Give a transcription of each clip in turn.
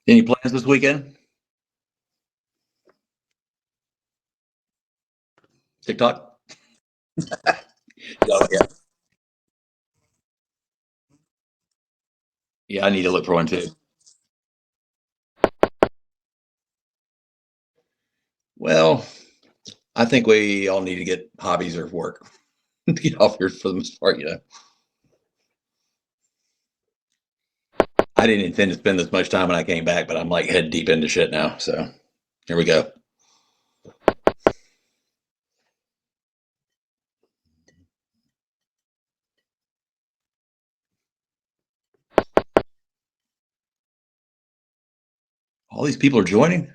Any plans this weekend? TikTok? Oh, yeah. Yeah, I need to look for one too. Well, I think we all need to get hobbies or work to get off here for the most part. I didn't intend to spend this much time when I came back, but I'm like head deep into shit now. So here we go. All these people are joining.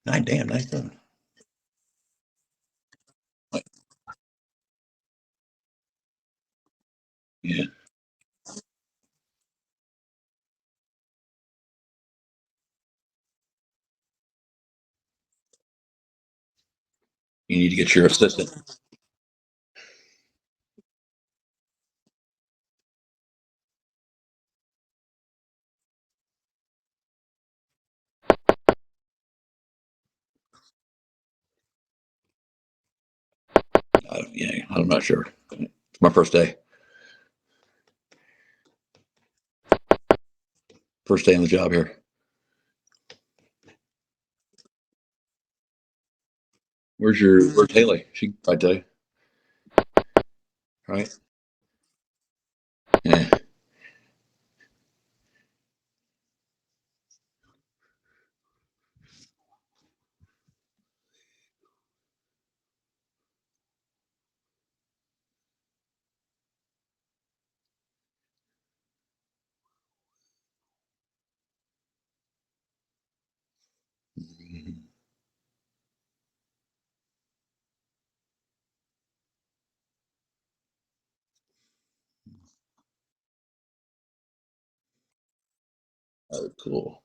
Nine, damn, nice done. Yeah, you need to get your assistant. I'm not sure. It's my first day. First day on the job here. Where's Haley? She I tell you, right? Yeah. Oh, cool.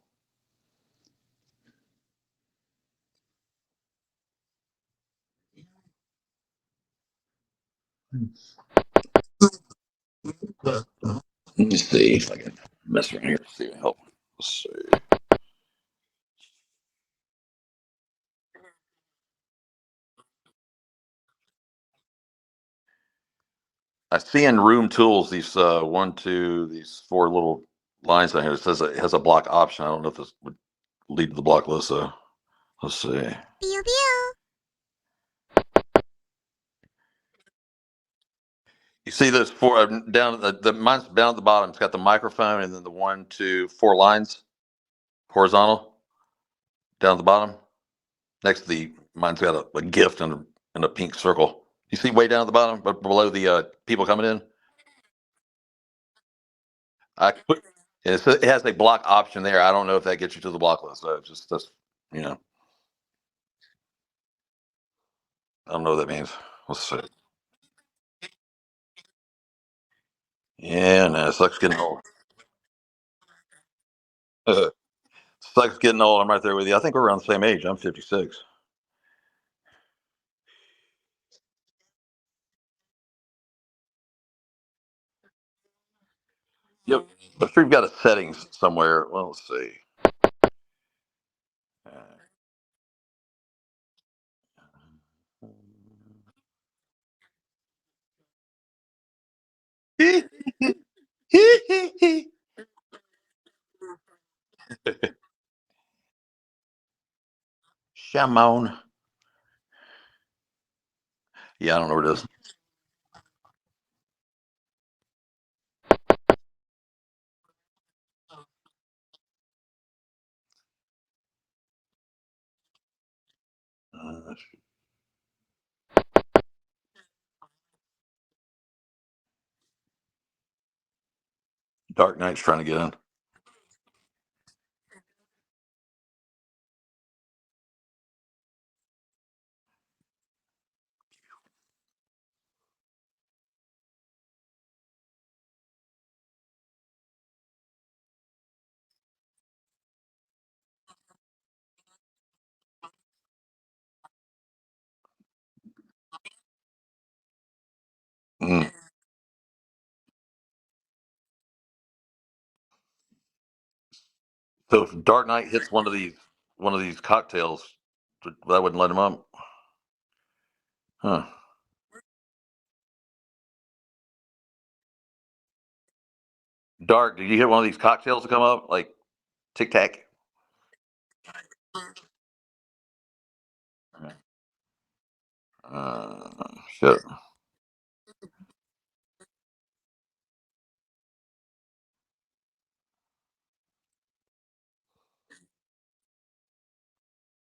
Let me see if I can mess around here. See, help. Let's see. I see in room tools these these four little lines down here. It says it has a block option. I don't know if this would lead to the block list. So let's see. Pew, pew. You see those four down the mine's down at the bottom. It's got the microphone and then the one, two, four lines horizontal down at the bottom. Next to the mine's got a gift and a pink circle. You see way down at the bottom, but below the people coming in. I put it has a block option there. I don't know if that gets you to the block list. So it's just that's you know I don't know what that means. Let's see. Yeah, no, it sucks getting old. Sucks getting old. I'm right there with you. I think we're around the same age. I'm 56. Yep. But if we've got a settings somewhere, well, let's see. Shamon. Yeah, I don't know where it is. Uh, Dark Knight's trying to get in. Mm. So if Dark Knight hits one of these cocktails, that wouldn't let him up. Huh. Dark, did you hit one of these cocktails to come up? Like Tic Tac? Shit.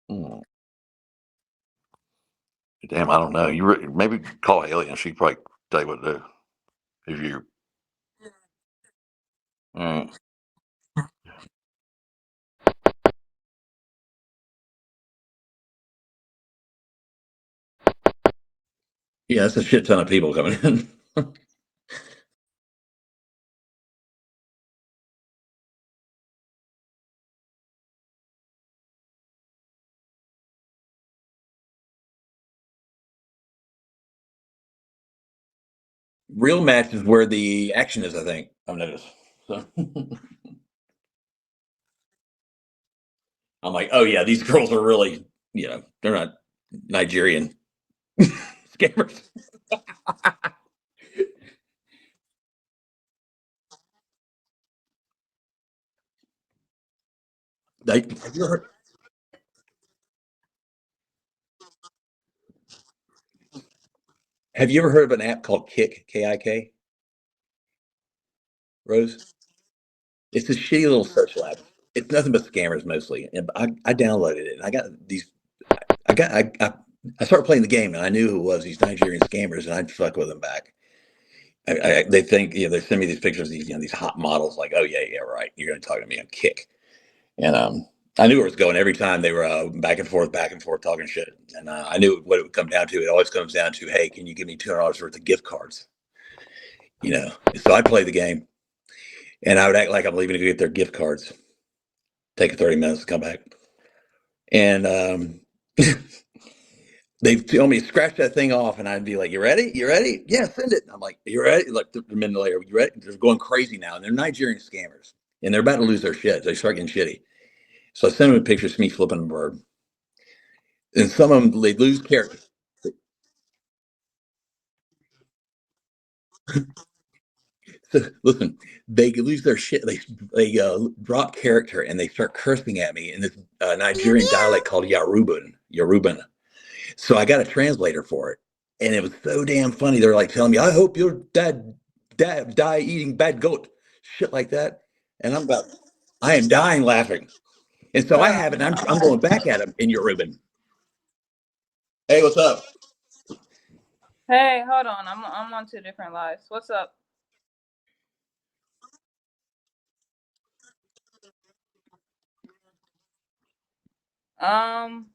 Hmm. Damn, I don't know. Maybe call Alien. She'd probably tell you what to do. If you. Mm. Yeah, that's a shit ton of people coming in. Real match is where the action is, I think. I've noticed. So I'm like, oh yeah, these girls are really, they're not Nigerian scammers. Have you ever heard of an app called Kik? K-I-K? Rose? It's a shitty little social app. It's nothing but scammers mostly. And I downloaded it and I got these. I started playing the game and I knew who it was. These Nigerian scammers, and I'd fuck with them back. They think, they send me these pictures of these hot models. Like, oh yeah, right. You're gonna talk to me on Kik. And I knew where it was going every time they were back and forth talking shit. And I knew what it would come down to. It always comes down to, hey, can you give me $200 worth of gift cards? So I'd play the game and I would act like I'm leaving to go get their gift cards. Take 30 minutes to come back. And they tell me scratch that thing off, and I'd be like, "You ready? You ready? Yeah, send it." I'm like, "You ready?" Like a minute later, "You ready?" They're going crazy now, and they're Nigerian scammers, and they're about to lose their shit. They start getting shitty. So I send them pictures of me flipping a bird, and some of them they lose character. So, listen, they lose their shit. They drop character and they start cursing at me in this Nigerian dialect called Yoruban. Yoruban. So I got a translator for it, and it was so damn funny. They're like telling me, "I hope your dad die eating bad goat," shit like that, and I am dying laughing. And so I have it. And I'm going back at him in Yoruban. Hey, what's up? Hey, hold on. I'm on two different lives. What's up? Um.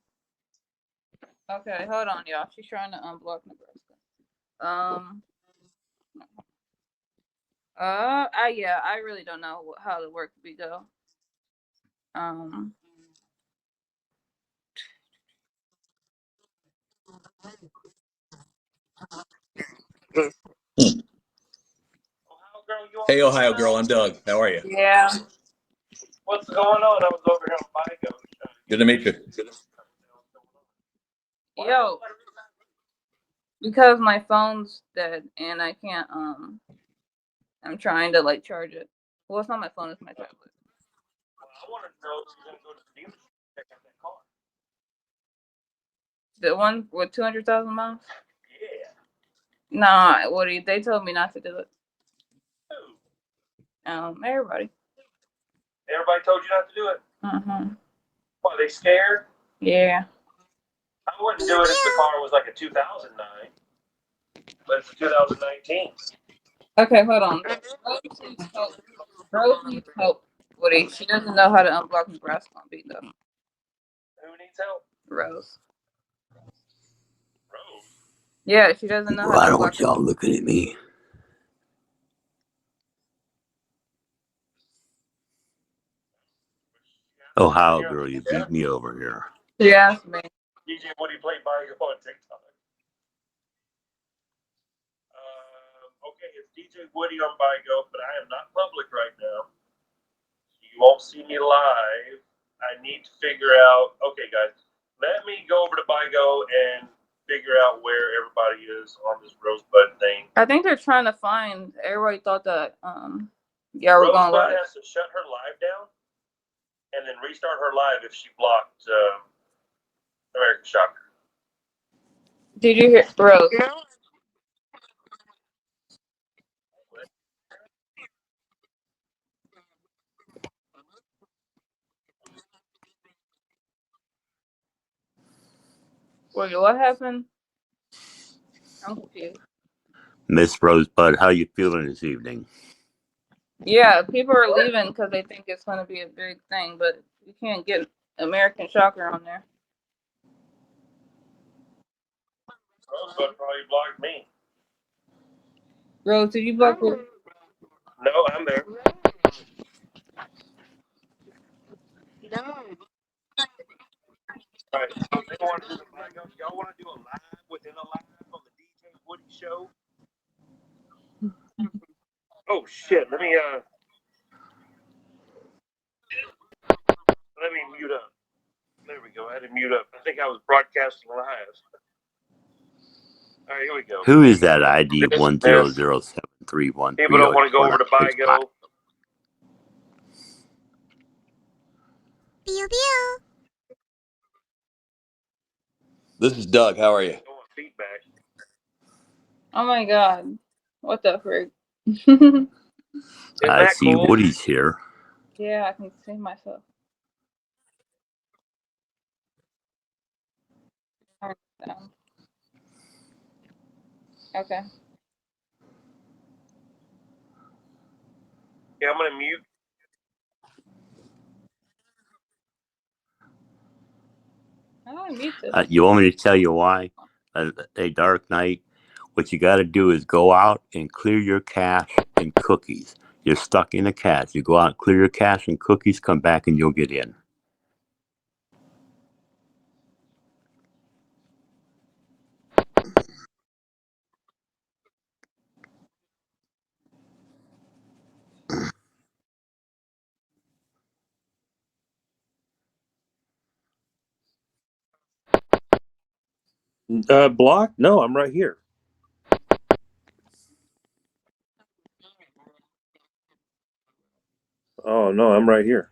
Okay, hold on, y'all. She's trying to unblock Nebraska. Um. Yeah. I really don't know how the work we go. Um. Hey, Ohio girl, I'm Doug. How are you? Yeah. What's going on? I was over here on Vigo. Good to meet you. Yo. Because my phone's dead and I can't. I'm trying to like charge it. Well, it's not my phone. It's my tablet. I want to know if you're going to go to the dealership and check out that car. The one with 200,000 miles. Yeah. Nah. They told me not to do it. Who? Everybody. Everybody told you not to do it? Uh-huh. Why, they scared? Yeah. I wouldn't do it if the car was like a 2009, but it's a 2019. Okay, hold on. Rose needs help. Rose needs help. Woody. She doesn't know how to unblock Nebraska on beat though. Who needs help? Rose. Rose. Yeah, she doesn't know how Why to don't unblock. y'all looking at me? Ohio girl, you beat me over here. She asked me. DJ Woody played Vigo on TikTok. Okay, it's DJ Woody on Vigo, but I am not public right now. You won't don't see me live, I need to figure out. Okay, guys, let me go over to BIGO and figure out where everybody is on this Rosebud thing. I think they're trying to find. Everybody thought that yeah, we're going Rosebud live. has to shut her live down and then restart her live if she blocked American Shocker. Did you hear Rose? Wait, what happened? I'm confused. Miss Rosebud, how you feeling this evening? Yeah, people are leaving because they think it's going to be a big thing, but you can't get American Shocker on there. Rosebud probably blocked me. Rose, did you block her? No, I'm there. All right, so they want to do the BIGO. Y'all want to do a live within a live on the DJ Woody show? Oh shit! Let me mute up. There we go. I had to mute up. I think I was broadcasting live. All right, here we go. Who is that ID This- 1007313? People don't want to go over to BIGO. Pew pew. This is Doug. How are you? Don't want feedback. Oh my god. What the frick? Isn't I that see cool? Woody's here. Yeah, I can see myself. Turn it down. Okay. Yeah, I'm gonna mute. How do I mute this? You want me to tell you why? A Dark Knight, what you got to do is go out and clear your cache and cookies. You're stuck in a cache. You go out, clear your cache and cookies, come back, and you'll get in. Block? No, I'm right here. Oh no, I'm right here.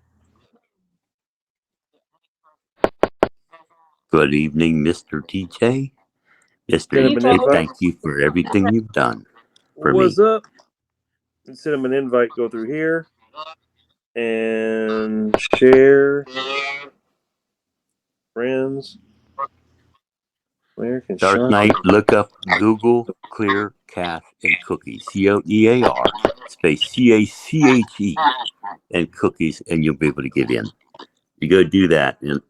Good evening, Mr. TJ. Mr. Send him an TJ, invite. thank you for everything you've done for What's me. up? Send him an invite. Go through here and share friends. American Dark Shocker. Knight, look up Google Clear Cache and Cookies. COEAR space CACHE and cookies, and you'll be able to get in. You go do that. And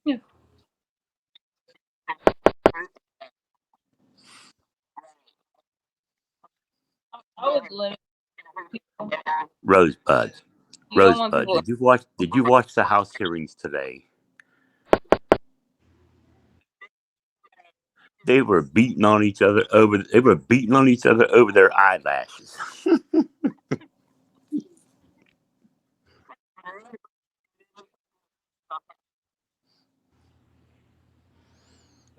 Yeah. I would limit people. Rosebud, You don't want Rosebud, people. did you watch the House hearings today? They were beating on each other over. They were beating on each other over their eyelashes.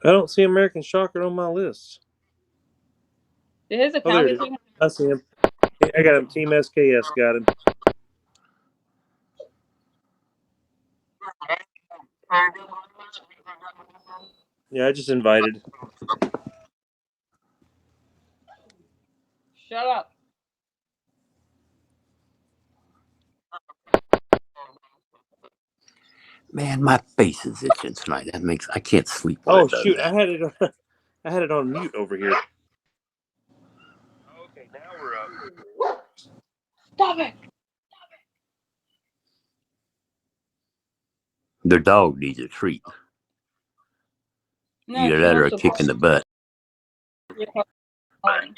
I don't see American Shocker on my list. Did his Oh, account there it get is. taken? I see him. I got him. Team SKS got him. Yeah, I just invited. Shut up. Man, my face is itching tonight. I can't sleep when Oh it does shoot! that. I had it on mute over here. Okay, now we're up. Stop it. Their dog needs a treat. No, Either she that or wants a to kick in the butt. get her on.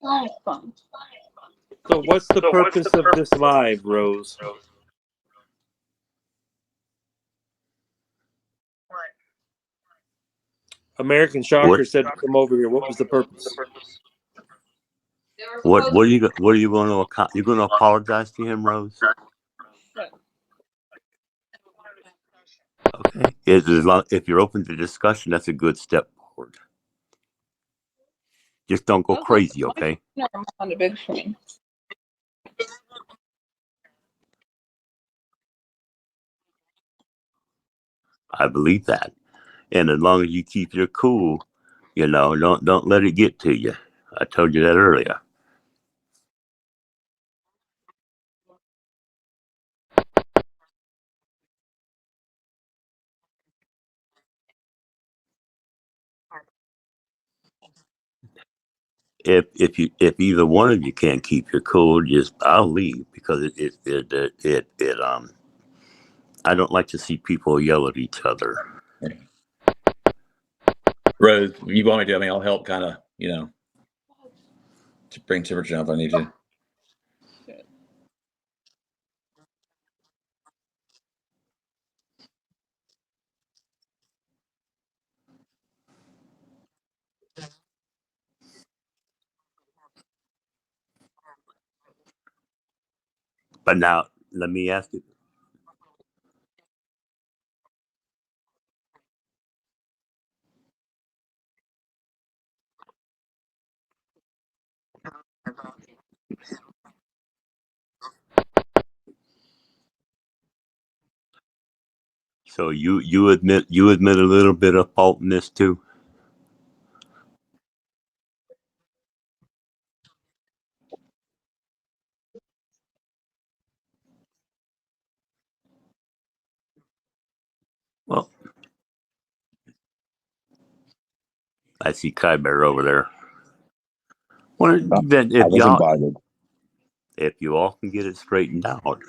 Oh, fun. So what's the purpose of this live, Rose? American Shocker said to come over here. What was the purpose? What are you going to you're going to apologize to him, Rose? Okay. If you're open to discussion, that's a good step forward. Just don't go crazy, okay? On the big screen. I believe that. And as long as you keep your cool, don't let it get to you. I told you that earlier. If either one of you can't keep your cool, I'll leave because I don't like to see people yell at each other. Rose, you want me to? I mean, I'll help kind of, to bring temperature down if I need to. But now, let me ask you. So you admit a little bit of fault in this too? Well, I see Kyber over there. Well, then I was invited. if you all can get it straightened out.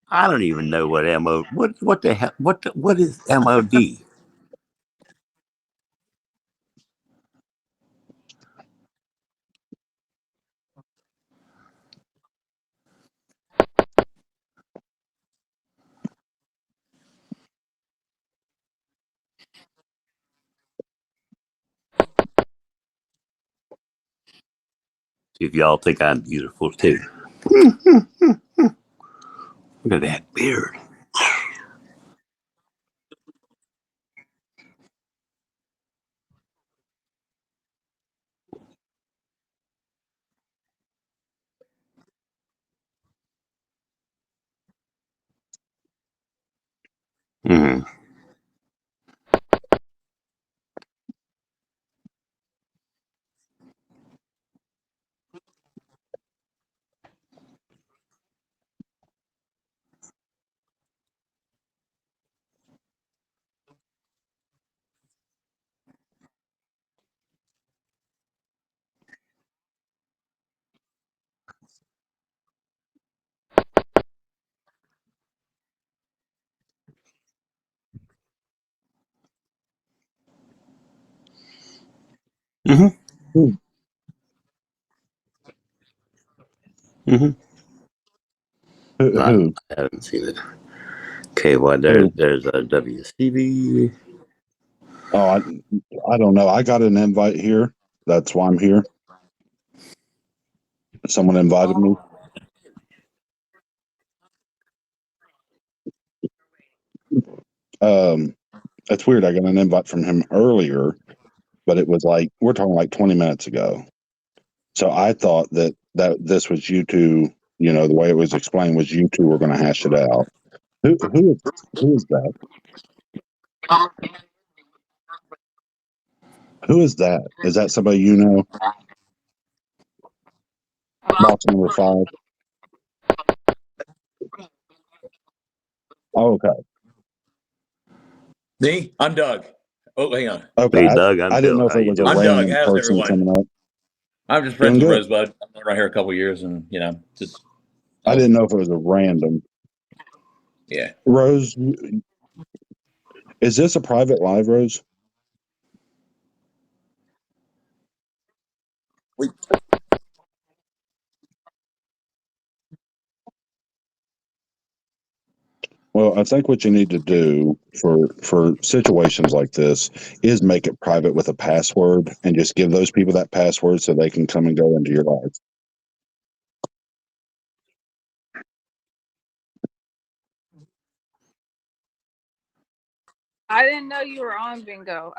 I don't even know what what the hell what is MOD? If y'all think I'm beautiful too. Look at that beard. Mm-hmm. Mm-hmm. Mm-hmm. Who? I haven't seen it. Okay, well there's a WCB. Oh, I don't know. I got an invite here. That's why I'm here. Someone invited me. It's weird. I got an invite from him earlier, but it was like we're talking like 20 minutes ago. So I thought that this was you two. The way it was explained was you two were going to hash it out. Who is that? Who is that? Is that somebody you know? Box number 5. Oh, okay. Me? I'm Doug. Oh, hang on. Okay. Hey Doug, I'm I didn't Bill. know if How it you was a doing? I'm Doug. random How's person everyone? coming up. I'm just friends Doing with good. Rosebud. I've been around here a couple of years, and just I didn't know if it was a random. yeah. Rose, is this a private live, Rose? Well, I think what you need to do for situations like this is make it private with a password and just give those people that password so they can come and go into your life. I didn't know you were on bingo.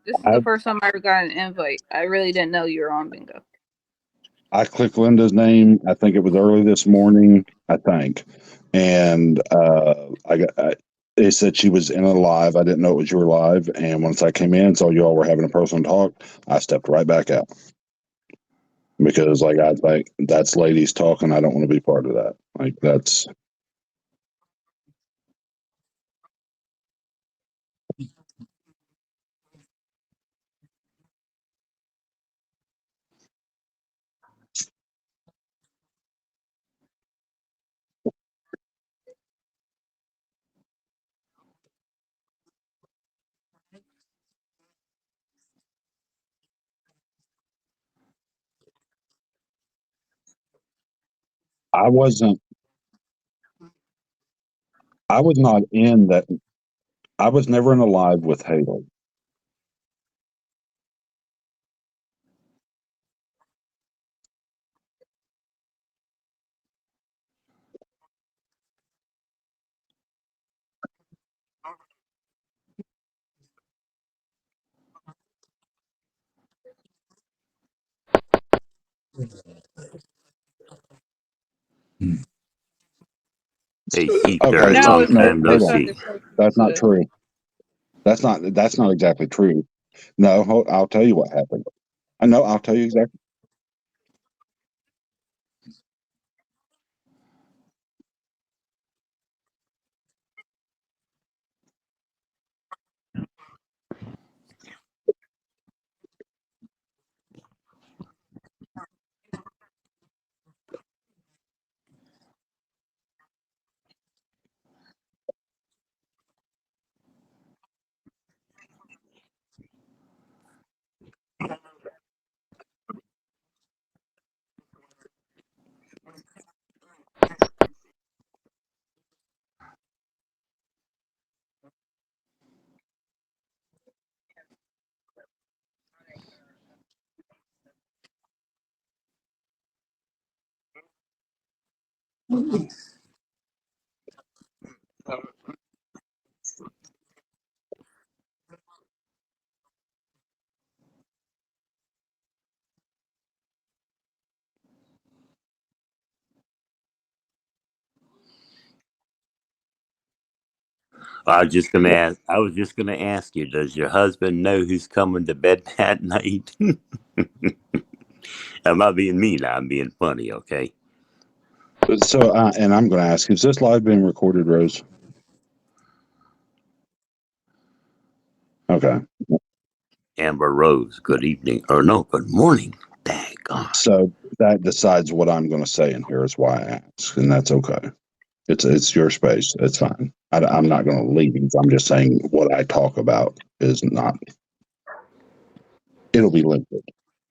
This is I the first time I ever got an invite. I really didn't know you were on bingo. I clicked Linda's name. I think it was early this morning. I think, and they said she was in a live. I didn't know it was your live, and once I came in, saw you all were having a personal talk. I stepped right back out because, like, I like that's ladies talking. I don't want to be part of that. Like, that's I wasn't. I was not in that. I was never in a live with Haley. They keep their Okay, No, so it long no, says time no hold it's on. not the see. social That's not good. true. That's not exactly true. No, I'll tell you what happened. I know. I'll tell you exactly. I was just gonna ask you, does your husband know who's coming to bed that night? I'm not being mean, I'm being funny, okay? So, and I'm going to ask: is this live being recorded, Rose? Okay. Amber Rose, good evening. Or no, good morning. Dang on. So that decides what I'm going to say in here is why I ask, and that's okay. It's your space. It's fine. I'm not going to leave. I'm just saying what I talk about is not. It'll be limited.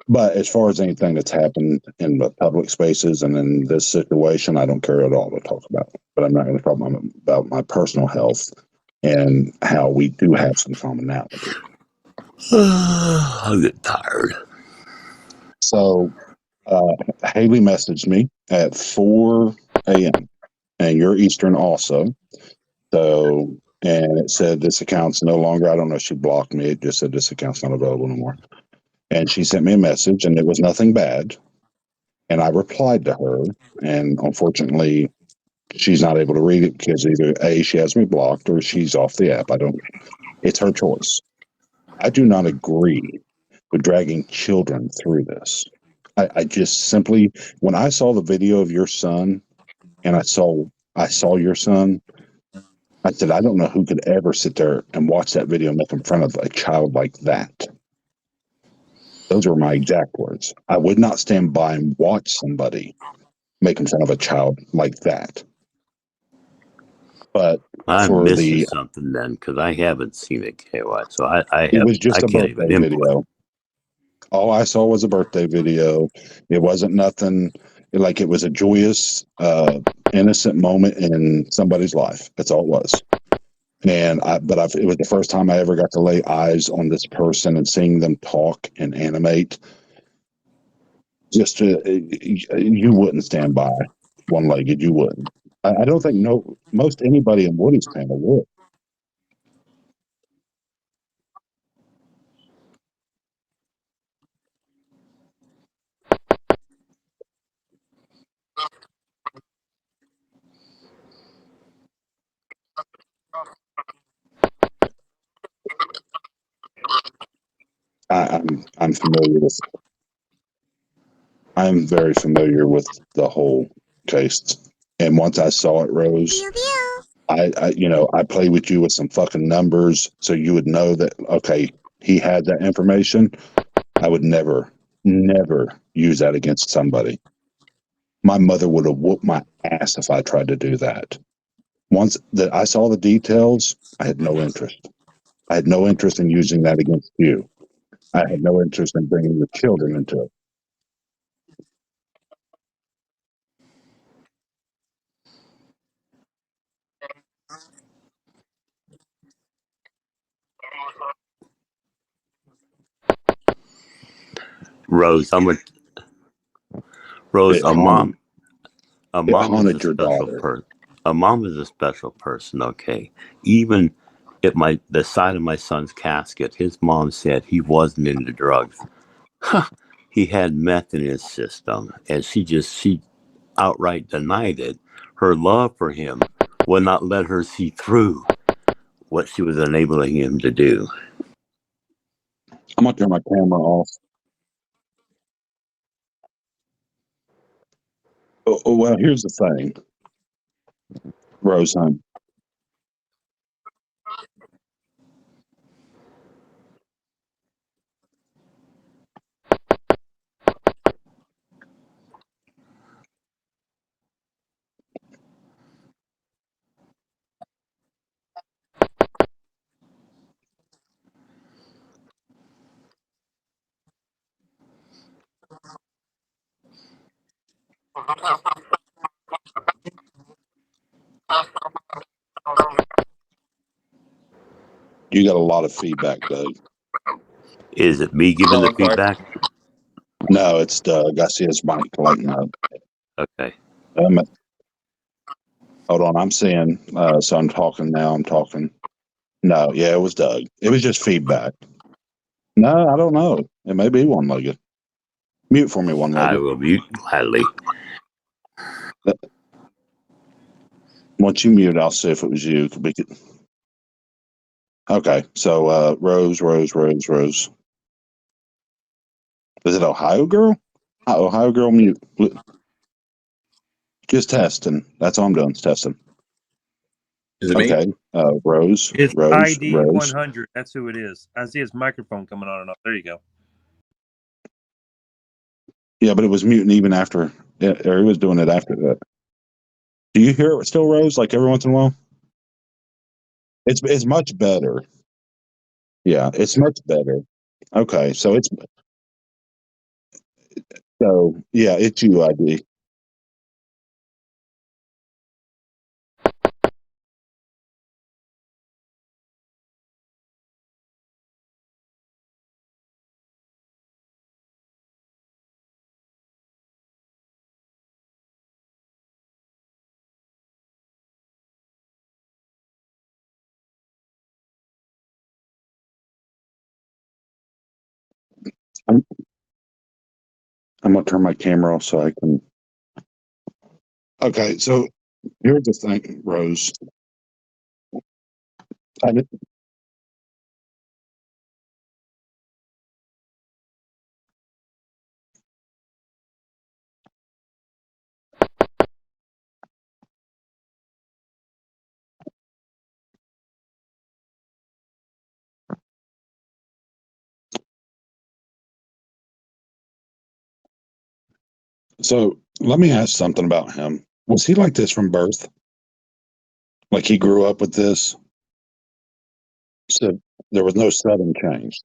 But as far as anything that's happened in the public spaces and in this situation, I don't care at all to talk about. But I'm not going to talk about my personal health and how we do have some commonality. I get tired. So Haley messaged me at 4 a.m. and you're Eastern also. So, and it said this account's no longer, I don't know if she blocked me. It just said this account's not available anymore. And she sent me a message and it was nothing bad. And I replied to her. And unfortunately, she's not able to read it because either A, she has me blocked or she's off the app. I don't, it's her choice. I do not agree with dragging children through this. I just simply, when I saw the video of your son and I saw your son, I said, I don't know who could ever sit there and watch that video and make fun of a child like that. Those were my exact words. I would not stand by and watch somebody making fun of a child like that. But I'm for missing the, something then because I haven't seen it, KY. So it was just I a can't even birthday input. video. All I saw was a birthday video. It wasn't nothing like it was a joyous, innocent moment in somebody's life. That's all it was. And it was the first time I ever got to lay eyes on this person and seeing them talk and animate. Just you wouldn't stand by one legged. You wouldn't. I don't think most anybody in Woody's panel would. I'm familiar with. I'm very familiar with the whole case. And once I saw it, Rose, I play with you with some fucking numbers so you would know that okay, he had that information. I would never use that against somebody. My mother would have whooped my ass if I tried to do that. Once that I saw the details, I had no interest. I had no interest in using that against you. I had no interest in bringing your children into it. Rose, Rose, It haunted, a it mom is a haunted your special daughter. person. A mom is a special person. Okay, even at the side of my son's casket, his mom said he wasn't into drugs. He had meth in his system, and she outright denied it. Her love for him would not let her see through what she was enabling him to do. I'm gonna turn my camera off. Well, here's the thing, Rose, hon. You got a lot of feedback, Doug. Is it me giving Oh, the I'm sorry. feedback? No, it's Doug. I see his mic lighting up. Okay. Um, hold on, I'm seeing. So I'm talking now. I'm talking. No, yeah, it was Doug. It was just feedback. No, I don't know. It may be one legged. Mute for me, one I legged. will mute gladly. Once you mute, I'll see if it was you. Okay, so Rose. Is it Ohio girl? Ohio girl mute. Just testing. That's all I'm doing. Is testing. Is it me? Okay. Rose. It's Rose. ID Rose. 100. That's who it is. I see his microphone coming on and off. There you go. Yeah, but it was muting even after. Or he was doing it after that. Do you hear it still, Rose? Like every once in a while. It's much better. Yeah, it's much better. Okay, so yeah, it's you, ID. I'm I'm gonna turn my camera off so I can. Okay, so here's the thing, Rose. I, So let me ask something about him. Was he like this from birth? Like he grew up with this? So there was no sudden change.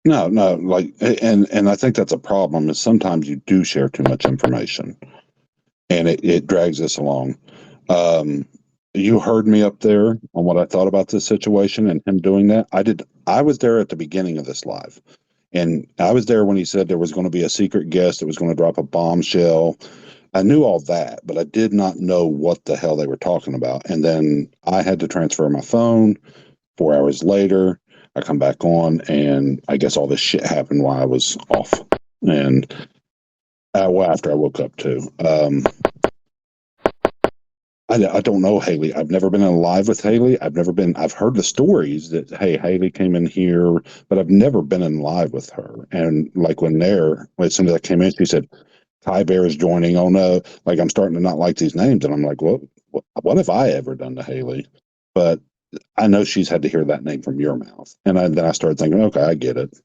No, no, like, and I think that's a problem. Is sometimes you do share too much information, and it drags us along. Um, you heard me up there on what I thought about this situation and him doing that. I did. I was there at the beginning of this live, and I was there when he said there was going to be a secret guest that was going to drop a bombshell. I knew all that, but I did not know what the hell they were talking about. And then I had to transfer my phone. 4 hours later, I come back on, and I guess all this shit happened while I was off. And well, after I woke up too. I don't know Haley. I've never been in a live with Haley. I've heard the stories that, hey, Haley came in here, but I've never been in live with her. And like as soon as I came in, she said, Ty Bear is joining. Oh no, like I'm starting to not like these names. And I'm like, what have I ever done to Haley? But I know she's had to hear that name from your mouth. And then I started thinking, okay, I get it.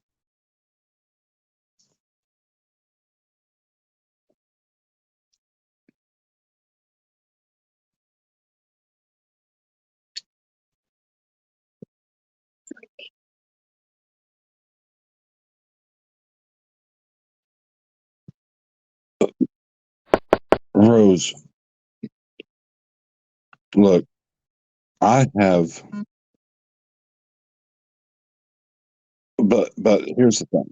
Rose, look, I have, but here's the thing.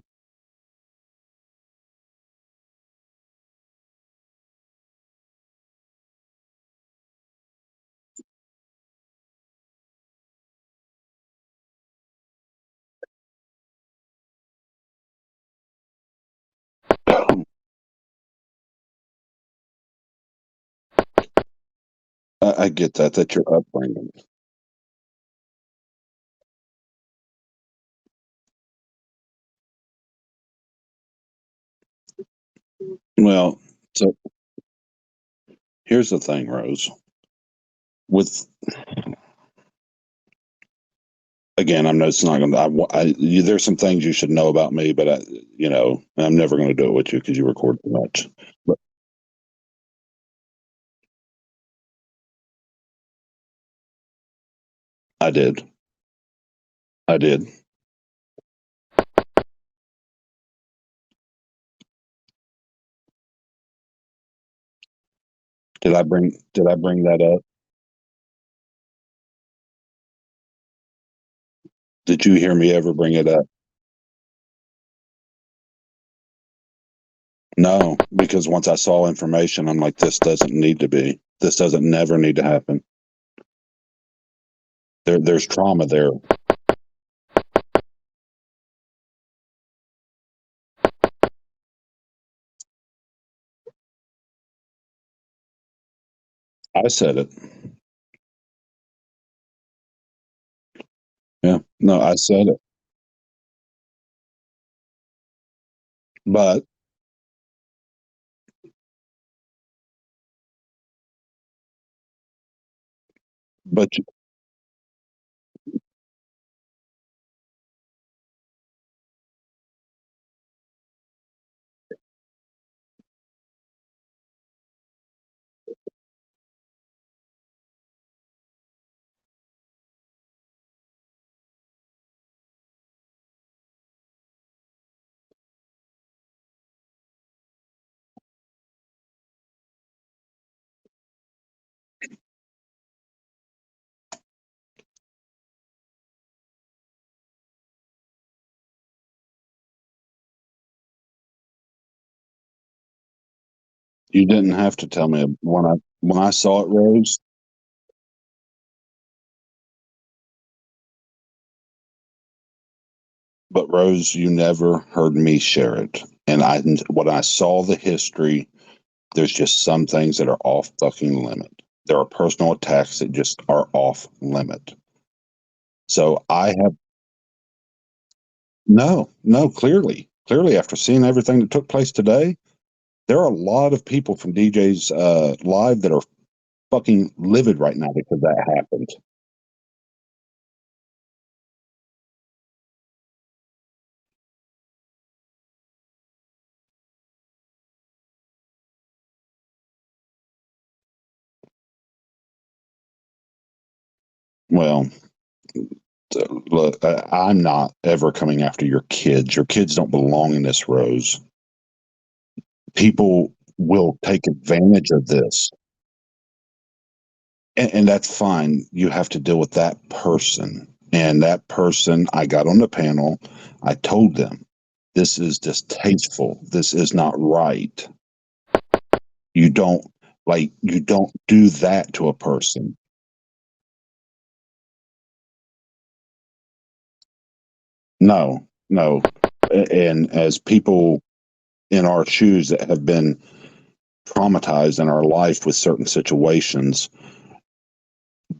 I get that. That's your upbringing. Well, so here's the thing, Rose. With again, I know it's not going to. There's some things you should know about me, but I'm never going to do it with you because you record too much. But I did. I did. Did I bring that up? Did you hear me ever bring it up? No, because once I saw information, I'm like, this doesn't need to be. This doesn't never need to happen. There's trauma there. I said it. Yeah. No, I said it. But but you didn't have to tell me when I When I saw it, Rose, but Rose, you never heard me share it. And when I saw the history, there's just some things that are off fucking limit. There are personal attacks that just are off limit. So I have no, clearly after seeing everything that took place today, there are a lot of people from DJ's live that are fucking livid right now because that happened. Well, look, I'm not ever coming after your kids. Your kids don't belong in this, Rose. People will take advantage of this. And that's fine. You have to deal with that person. And that person, I got on the panel. I told them, this is distasteful. This is not right. You don't you don't do that to a person. No, no. And as people in our shoes that have been traumatized in our life with certain situations,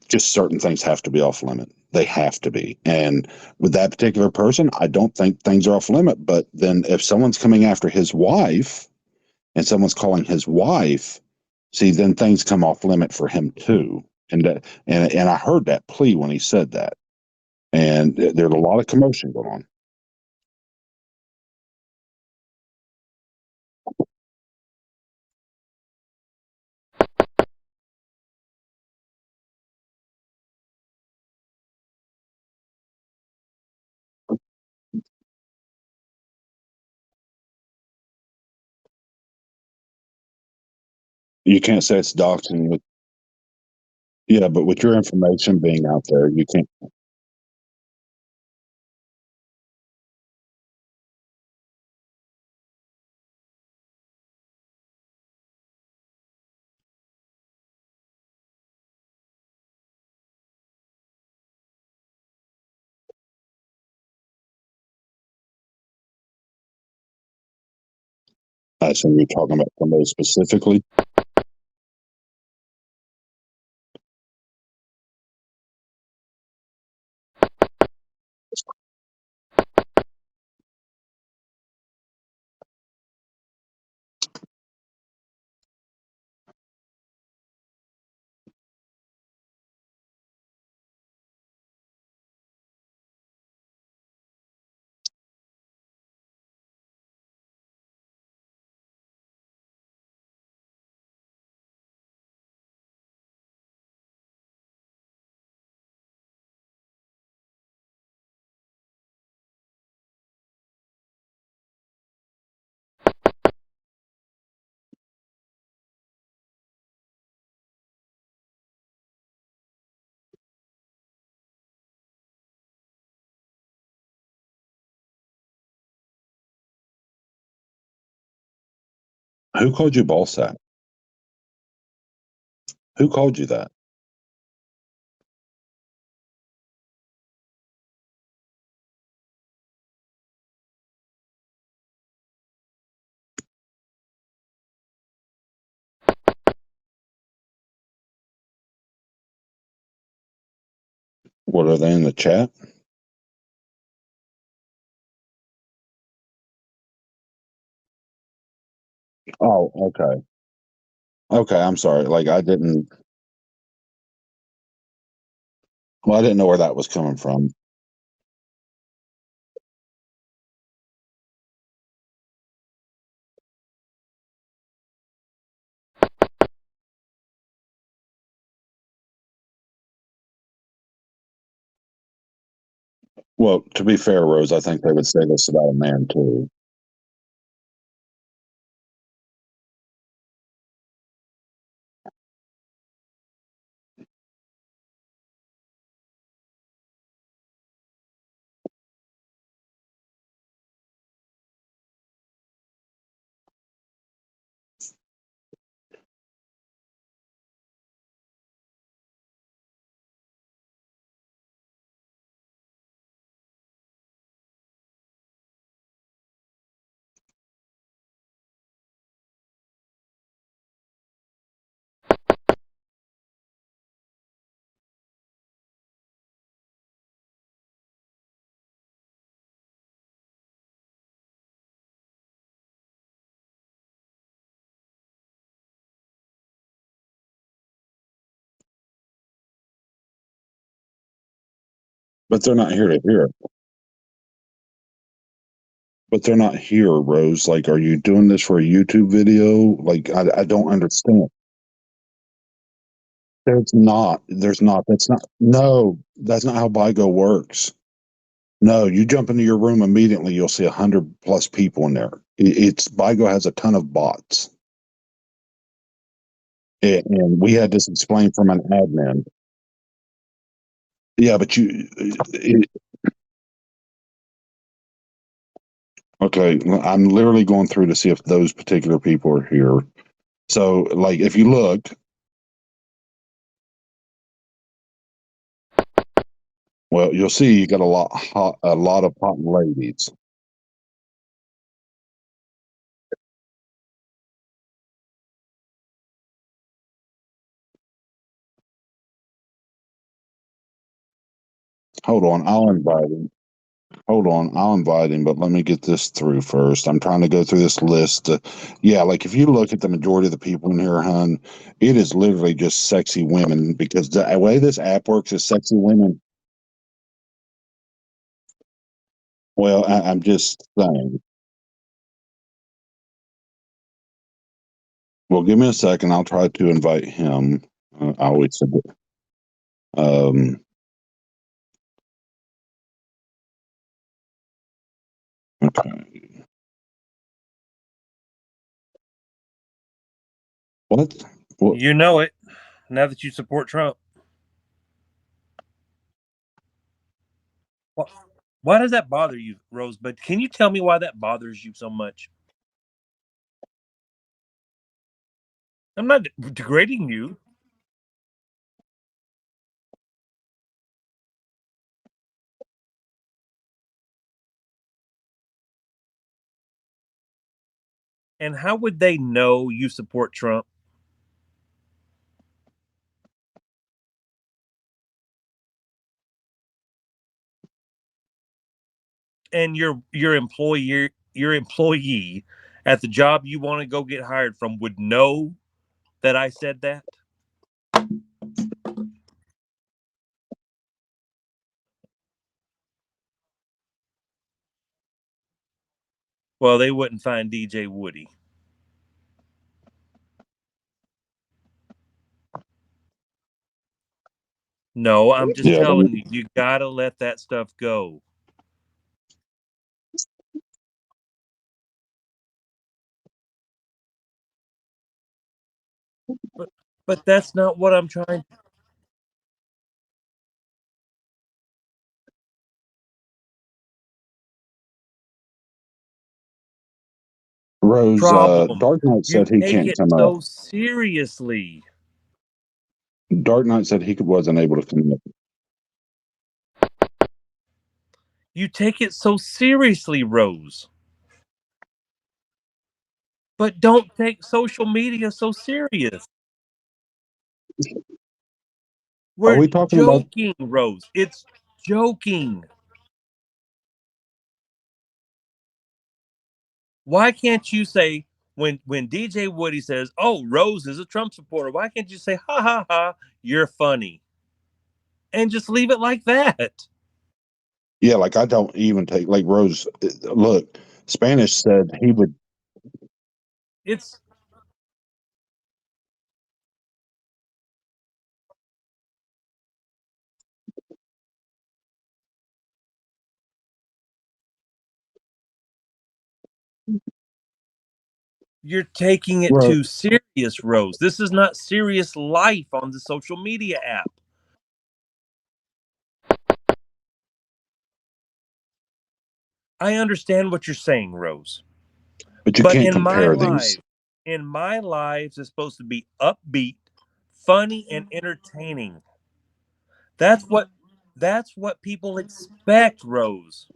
just certain things have to be off limit. They have to be. And with that particular person, I don't think things are off limit. But then if someone's coming after his wife and someone's calling his wife, see, then things come off limit for him too. And I heard that plea when he said that. And there's a lot of commotion going on. You can't say it's doxing with, yeah, but with your information being out there, you can't. I assume you're talking about somebody specifically. Who called you ball sack? Who called you that? What are they in the chat? Oh, okay. Okay, I'm sorry. Like I didn't well, I didn't know where that was coming from. Well, to be fair, Rose, I think they would say this about a man too. But they're not here to hear it. But they're not here, Rose. Like, are you doing this for a YouTube video? Like, I don't understand. There's not. There's not. That's not. No, that's not how BIGO works. No, you jump into your room immediately, you'll see 100+ people in there. It's BIGO has a ton of bots, and we had this explained from an admin. Yeah, but okay. I'm literally going through to see if those particular people are here. So, like, if you look, well, you'll see you got a lot of hot ladies. Hold on, I'll invite him. Hold on, I'll invite him, but let me get this through first. I'm trying to go through this list. Yeah, like if you look at the majority of the people in here, hun, it is literally just sexy women because the way this app works is sexy women. Well, I'm just saying. Well, give me a second. I'll try to invite him. I always said that. Okay. What? What? You know it. Now that you support Trump. Why does that bother you, Rose? But can you tell me why that bothers you so much? I'm not degrading you. And how would they know you support Trump? And your employee at the job you want to go get hired from would know that I said that? Well, they wouldn't find DJ Woody. No, I'm just Yeah. telling you, you gotta let that stuff go. But but that's not what I'm trying. Rose, Problem. Dark Knight You said he take can't it come up. so seriously. Dark Knight said he wasn't able to come up. You take it so seriously, Rose. But don't take social media so serious. Are We're we talking about? joking, Rose. It's joking. Why can't you say when DJ Woody says, "Oh, Rose is a Trump supporter," why can't you say, "Ha ha ha, you're funny," and just leave it like that? Yeah, like I don't even take like Rose. Look, Spanish said he would. It's You're taking it Rose, too serious, Rose. This is not serious life on the social media app. I understand what you're saying, Rose. but you But can't compare these. in my lives is supposed to be upbeat, funny, and entertaining. That's what that's what people expect, Rose.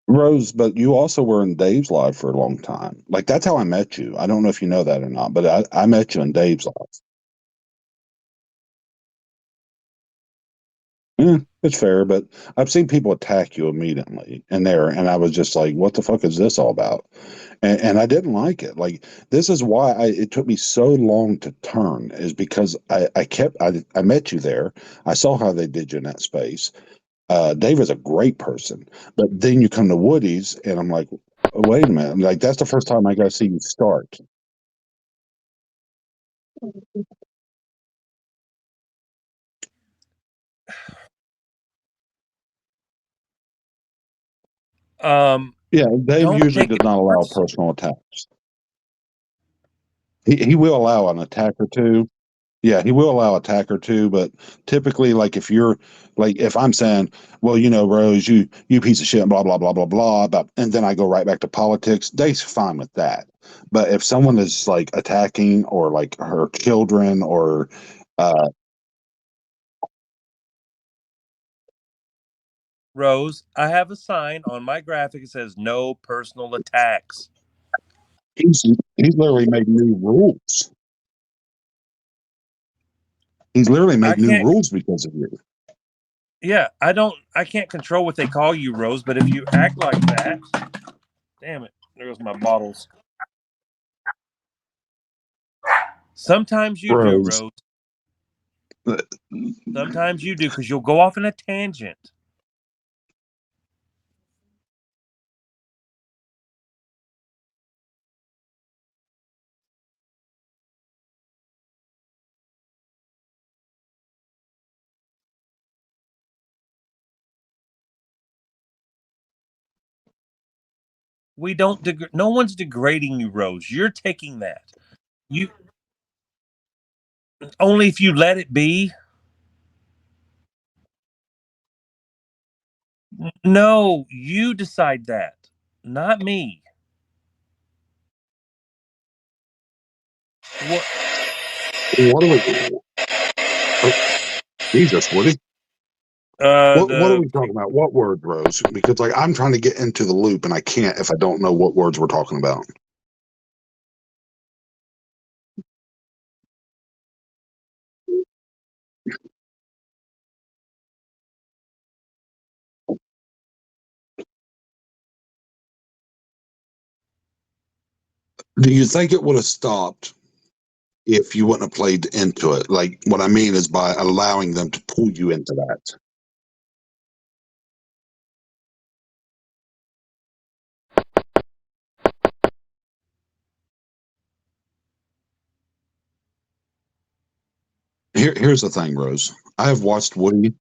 Rose, but you also were in Dave's live for a long time. Like that's how I met you. I don't know if you know that or not, but I met you in Dave's live. Yeah, it's fair, but I've seen people attack you immediately and I was just like, what the fuck is this all about? and I didn't like it. Like this is why it took me so long to turn, is because I met you there. I saw how they did you in that space. Dave is a great person, but then you come to Woody's, and I'm like, wait a minute, like that's the first time I got to see you start. Yeah, Dave Don't usually take does it not allow personal. personal attacks. He will allow an attack or two. Yeah, he will allow attack or two, but typically, like if you're like if I'm saying, well, Rose, you piece of shit, blah blah blah blah blah, about, and then I go right back to politics, they's fine with that. But if someone is like attacking or like her children or uh, Rose, I have a sign on my graphic that says no personal attacks. he's literally made new rules. He's literally I made new can't rules because of you. Yeah, I can't control what they call you, Rose, but if you act like that, damn it, there goes my bottles. Sometimes you do, Rose, Rose. Sometimes you do, because you'll go off in a tangent. We don't no one's degrading you, Rose. You're taking that. You only if you let it be. No, you decide that, not me. What? what are we? Oh, Jesus, Woody. What are The we talking about? What word, Rose? Because like I'm trying to get into the loop and I can't if I don't know what words we're talking about. Do you think it would have stopped if you wouldn't have played into it? Like what I mean is by allowing them to pull you into that. Here's the thing, Rose. I have watched Woody,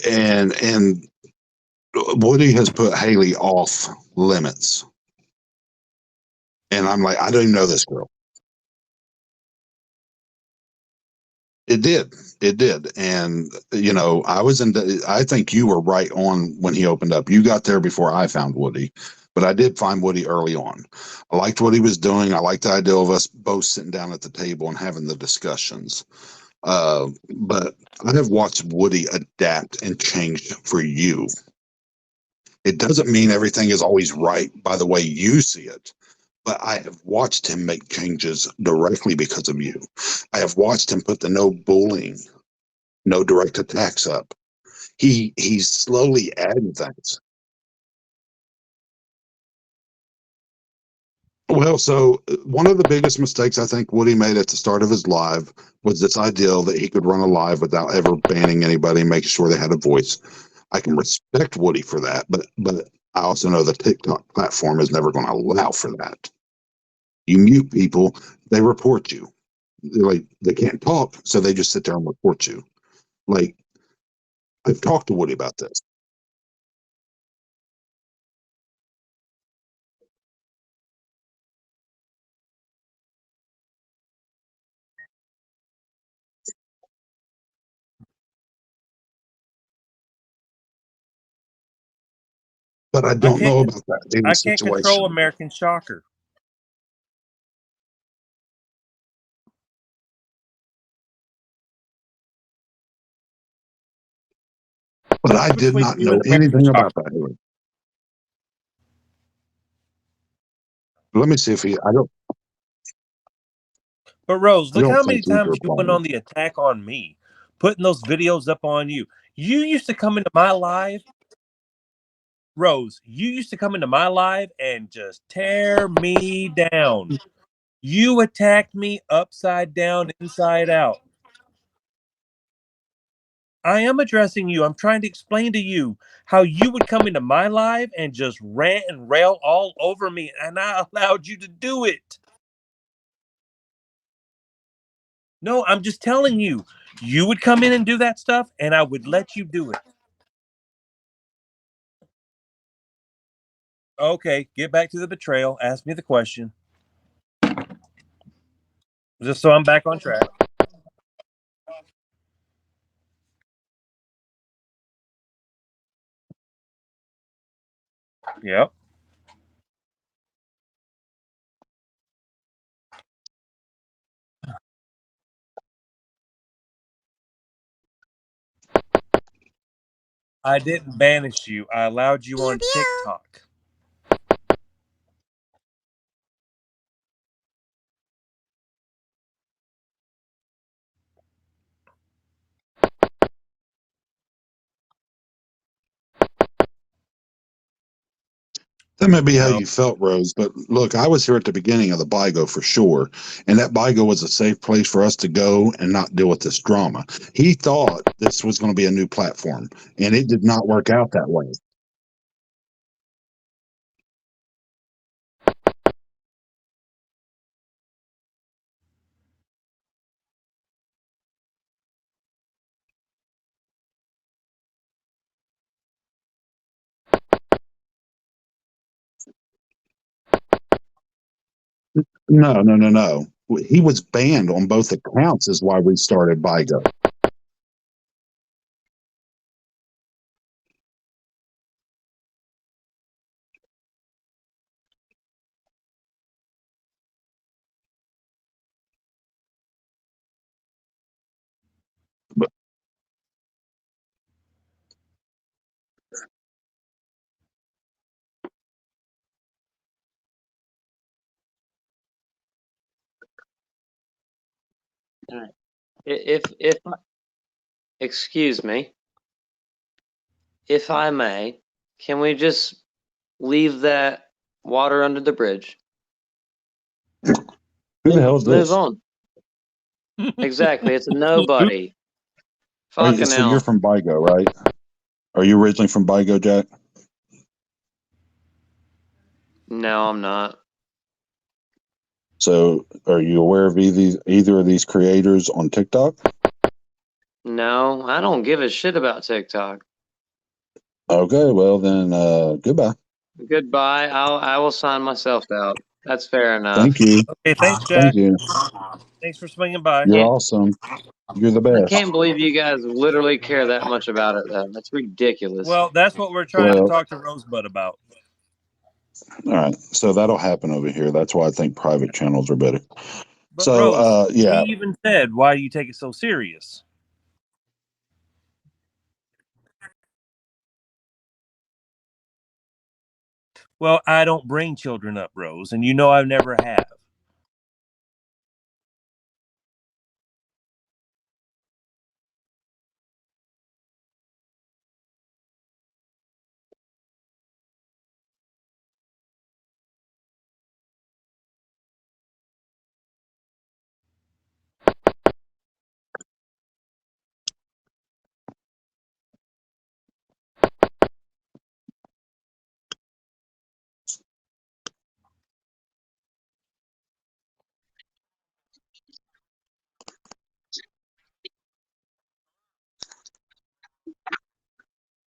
and Woody has put Haley off limits, and I'm like, I don't even know this girl. It did. It did. And, I was in, I think you were right on when he opened up. You got there before I found Woody, but I did find Woody early on. I liked what he was doing. I liked the idea of us both sitting down at the table and having the discussions. But I have watched Woody adapt and change for you. It doesn't mean everything is always right by the way you see it, but I have watched him make changes directly because of you. I have watched him put the no bullying, no direct attacks up. He's slowly adding things. Well, so one of the biggest mistakes I think Woody made at the start of his live was this idea that he could run a live without ever banning anybody, making sure they had a voice. I can respect Woody for that, but I also know the TikTok platform is never going to allow for that. You mute people, they report you. They're like they can't talk, so they just sit there and report you. Like I've talked to Woody about this. But I I don't can't know about that dating I can't control situation. American Shocker. But I What's did between not you know and American anything Shocker? about that. Haley. Let me see if he. But Rose, I look don't how think many he's times you went replying. on the attack on me, putting those videos up on you. You used to come into my live. Rose, you used to come into my live and just tear me down. You attacked me upside down, inside out. I am addressing you. I'm trying to explain to you how you would come into my live and just rant and rail all over me, and I allowed you to do it. No, I'm just telling you. You would come in and do that stuff, and I would let you do it. Okay, get back to the betrayal. Ask me the question. Just so I'm back on track. Yep. I didn't banish you. I allowed you on TikTok. That may be how No. you felt, Rose, but look, I was here at the beginning of the BIGO for sure, and that BIGO was a safe place for us to go and not deal with this drama. He thought this was going to be a new platform, and it did not work out that way. No, no, no, no. He was banned on both accounts, is why we started BIGO. But All right. If excuse me, if I may, can we just leave that water under the bridge? who the hell is Move this? on. Exactly. It's a nobody. Fucking So you're hell. from BIGO, right? Are you originally from BIGO, Jack? No, I'm not. So are you aware of either of these creators on TikTok? No, I don't give a shit about TikTok. Okay, well then, goodbye. Goodbye. I will sign myself out. That's fair enough. Thank you. Okay, thanks, Thank Jack. you. Thanks for swinging by. You're Can't, awesome. You're the I best. can't believe you guys literally care that much about it, though. That's ridiculous. Well, that's what we're trying to Well, talk to Rosebud about. all right. So that'll happen over here. That's why I think private channels are better. But So, Rose, he yeah. even said, "Why do you take it so serious?" Well, I don't bring children up, Rose, and you know I never have.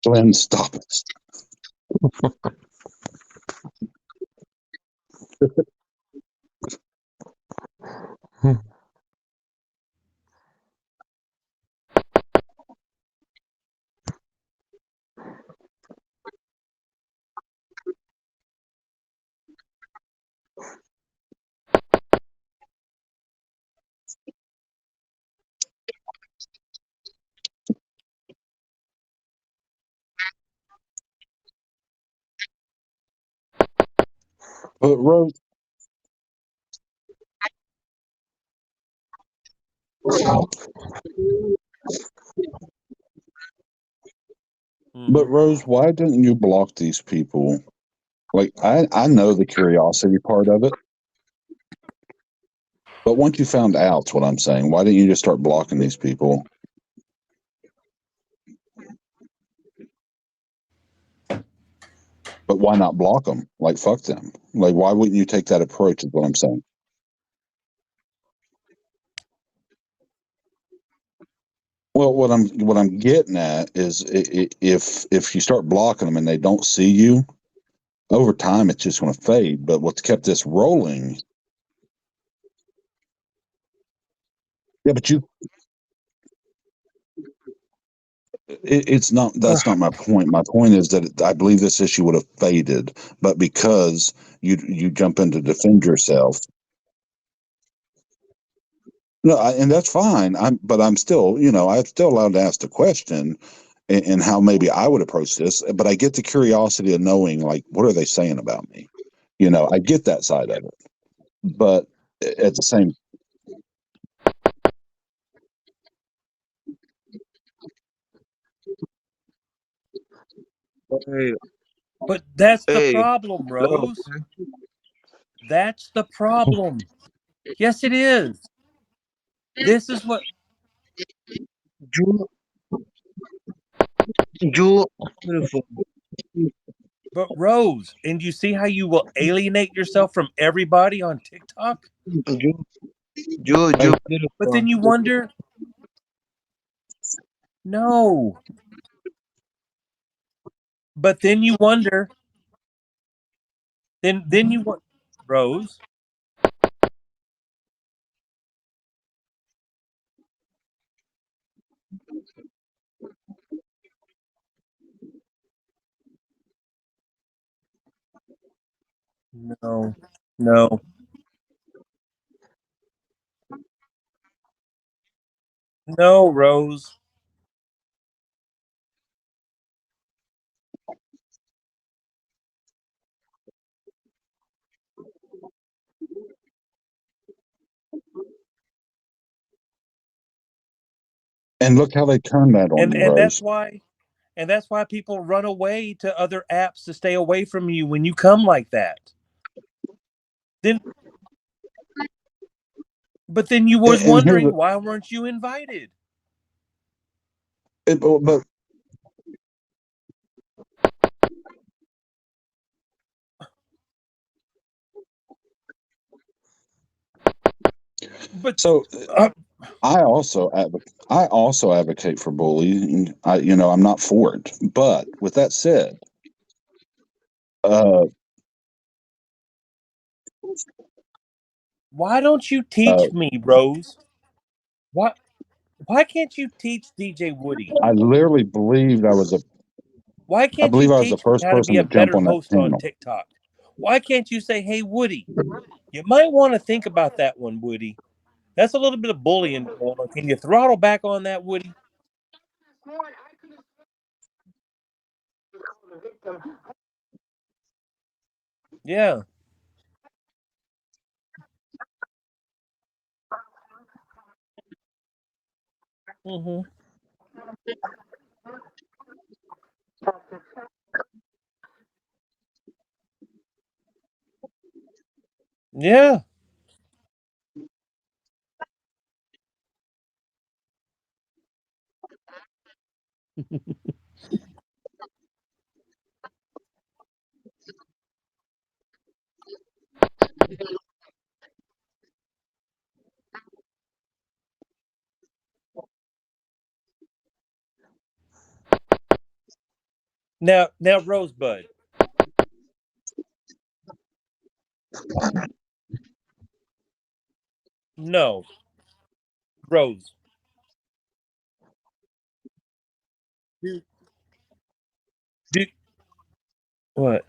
Glenn, stop it. But Rose, But Mhm. Rose, why didn't you block these people? Like I know the curiosity part of it, but once you found out's what I'm saying, why didn't you just start blocking these people? But why not block them? Like fuck them. Like why wouldn't you take that approach? Is what I'm saying. Well, what I'm getting at is if you start blocking them and they don't see you over time, it's just going to fade. But what's kept this rolling? Yeah, but it's not. That's not my point. My point is that I believe this issue would have faded, but because you jump in to defend yourself. No, and that's fine. But I'm still, I'm still allowed to ask the question and how maybe I would approach this. But I get the curiosity of knowing, like, what are they saying about me? I get that side of it. But at the same, Hey, But that's the hey, problem, hello. Rose. That's the problem. Yes, it is. This is what. You, you, beautiful. But Rose, and you see how you will alienate yourself from everybody on TikTok? You, you, hey, But then beautiful. you wonder, no. But then you wonder, then you want Rose. No, no, no, Rose. and look how they turned that on And you, and that's Rose. why and that's why people run away to other apps to stay away from you when you come like that. Then but then you was And here's wondering why weren't you invited? but But so uh, I also advocate for bullying. I'm not for it. But with that said, uh, why don't you uh, teach me, Rose? Why why can't you teach DJ Woody? I literally believed Why I can't you believe I was the teach me first how to person be to a jump better on that host on panel. TikTok? Why can't you say, "Hey Woody, you might want to think about that one, Woody. That's a little bit of bullying going on. Can you throttle back on that, Woody?" Yeah. Hmm. Yeah. Now, Rosebud. No, Rose. Do, do what?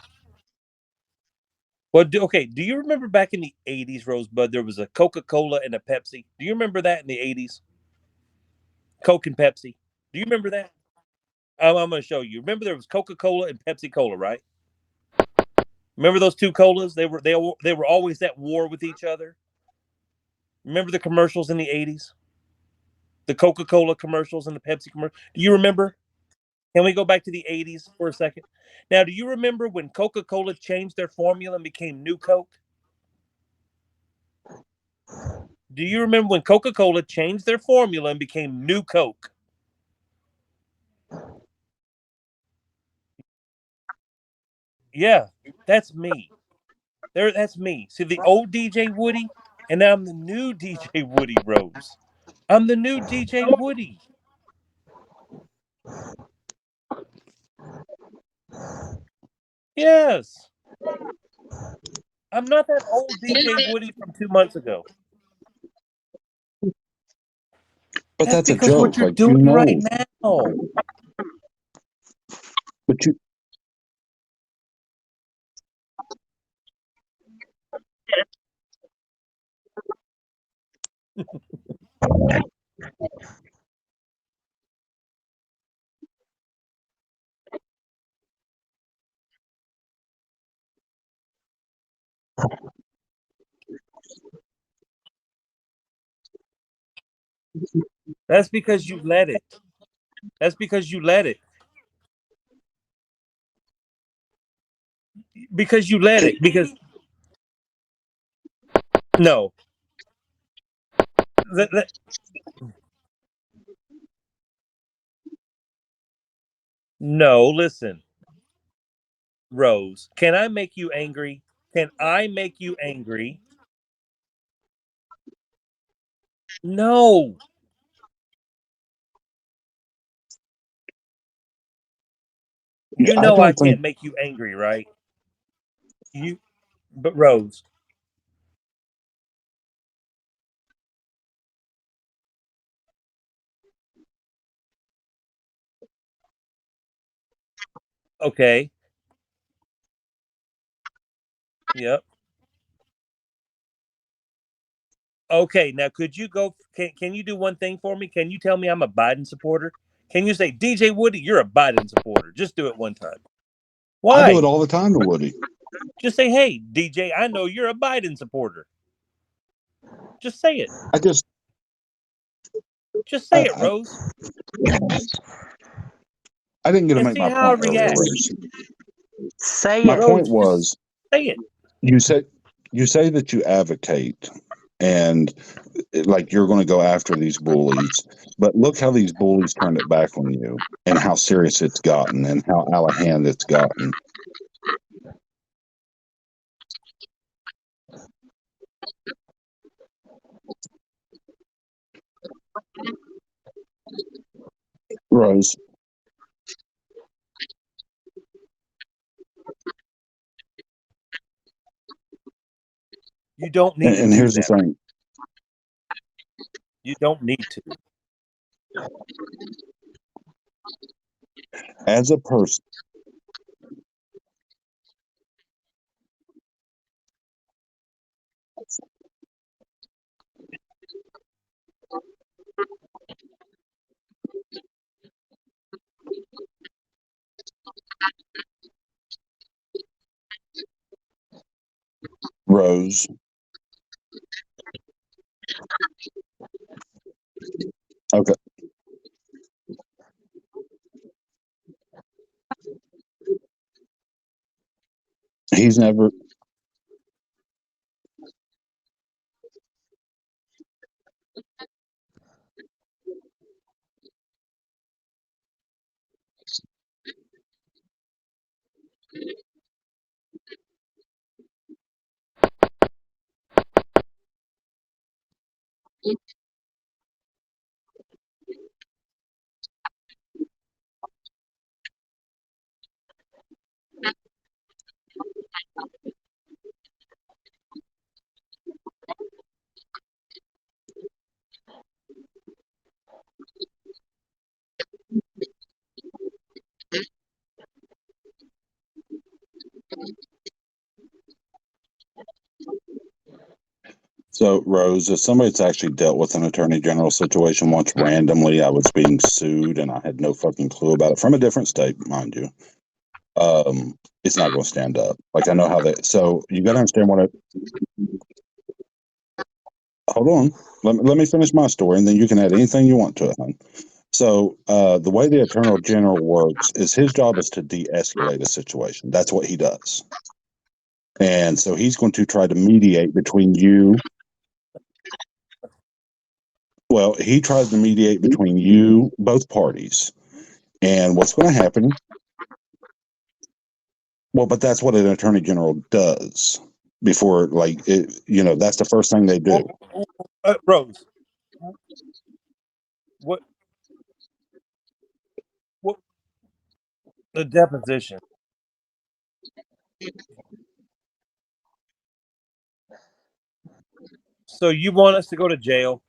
Well, okay. Do you remember back in the '80s, Rosebud? There was a Coca-Cola and a Pepsi. Do you remember that in the '80s? Coke and Pepsi. Do you remember that? I'm going to show you. Remember there was Coca-Cola and Pepsi Cola, right? Remember those two colas? They were always at war with each other. Remember the commercials in the '80s? The Coca-Cola commercials and the Pepsi commercials. Do you remember? Can we go back to the 80s for a second? Now, do you remember when Coca-Cola changed their formula and became New Coke? Do you remember when Coca-Cola changed their formula and became New Coke? Yeah, that's me. That's me. See the old DJ Woody, and now I'm the new DJ Woody Rose. I'm the new DJ Woody. Yes. I'm not that old DJ Woody from 2 months ago. But that's a because what joke, you're like, you doing right know. now. But you, That's because you let it. That's because you let it. Because you let it. Because no. That- no, listen, Rose. Can I make you angry? Can I make you angry? No. You I know I don't think can't make you angry, right? You but Rose. Okay. Yep. Okay, now could you go can you do one thing for me? Can you tell me I'm a Biden supporter? Can you say DJ Woody, you're a Biden supporter? Just do it one time. I do it Why? all the time to Woody. Just say, "Hey, DJ, I know you're a Biden supporter." Just say it. I just, Just say it, Rose, I didn't get to and make see my how I point earlier, react. Rose. Say My it. point Rose, was, just say it. you say that you advocate and like you're going to go after these bullies, but look how these bullies turned it back on you and how serious it's gotten and how out of hand it's gotten. Rose, You don't need to and do here's the that. thing: You don't need to. as a person, Rose, okay, he's never. So, Rose, as somebody that's actually dealt with an attorney general situation once randomly, I was being sued and I had no fucking clue about it from a different state, mind you. It's not going to stand up. Like, I know how that. So, you got to understand what I. Hold on. Let me finish my story and then you can add anything you want to it, hon. So the way the Attorney General works is his job is to de-escalate a situation. That's what he does. And so he's going to try to mediate between you. Well, he tries to mediate between you, both parties. And what's going to happen? Well, but that's what an Attorney General does before, like, that's the first thing they do. Rose, what the deposition? So you want us to go to jail?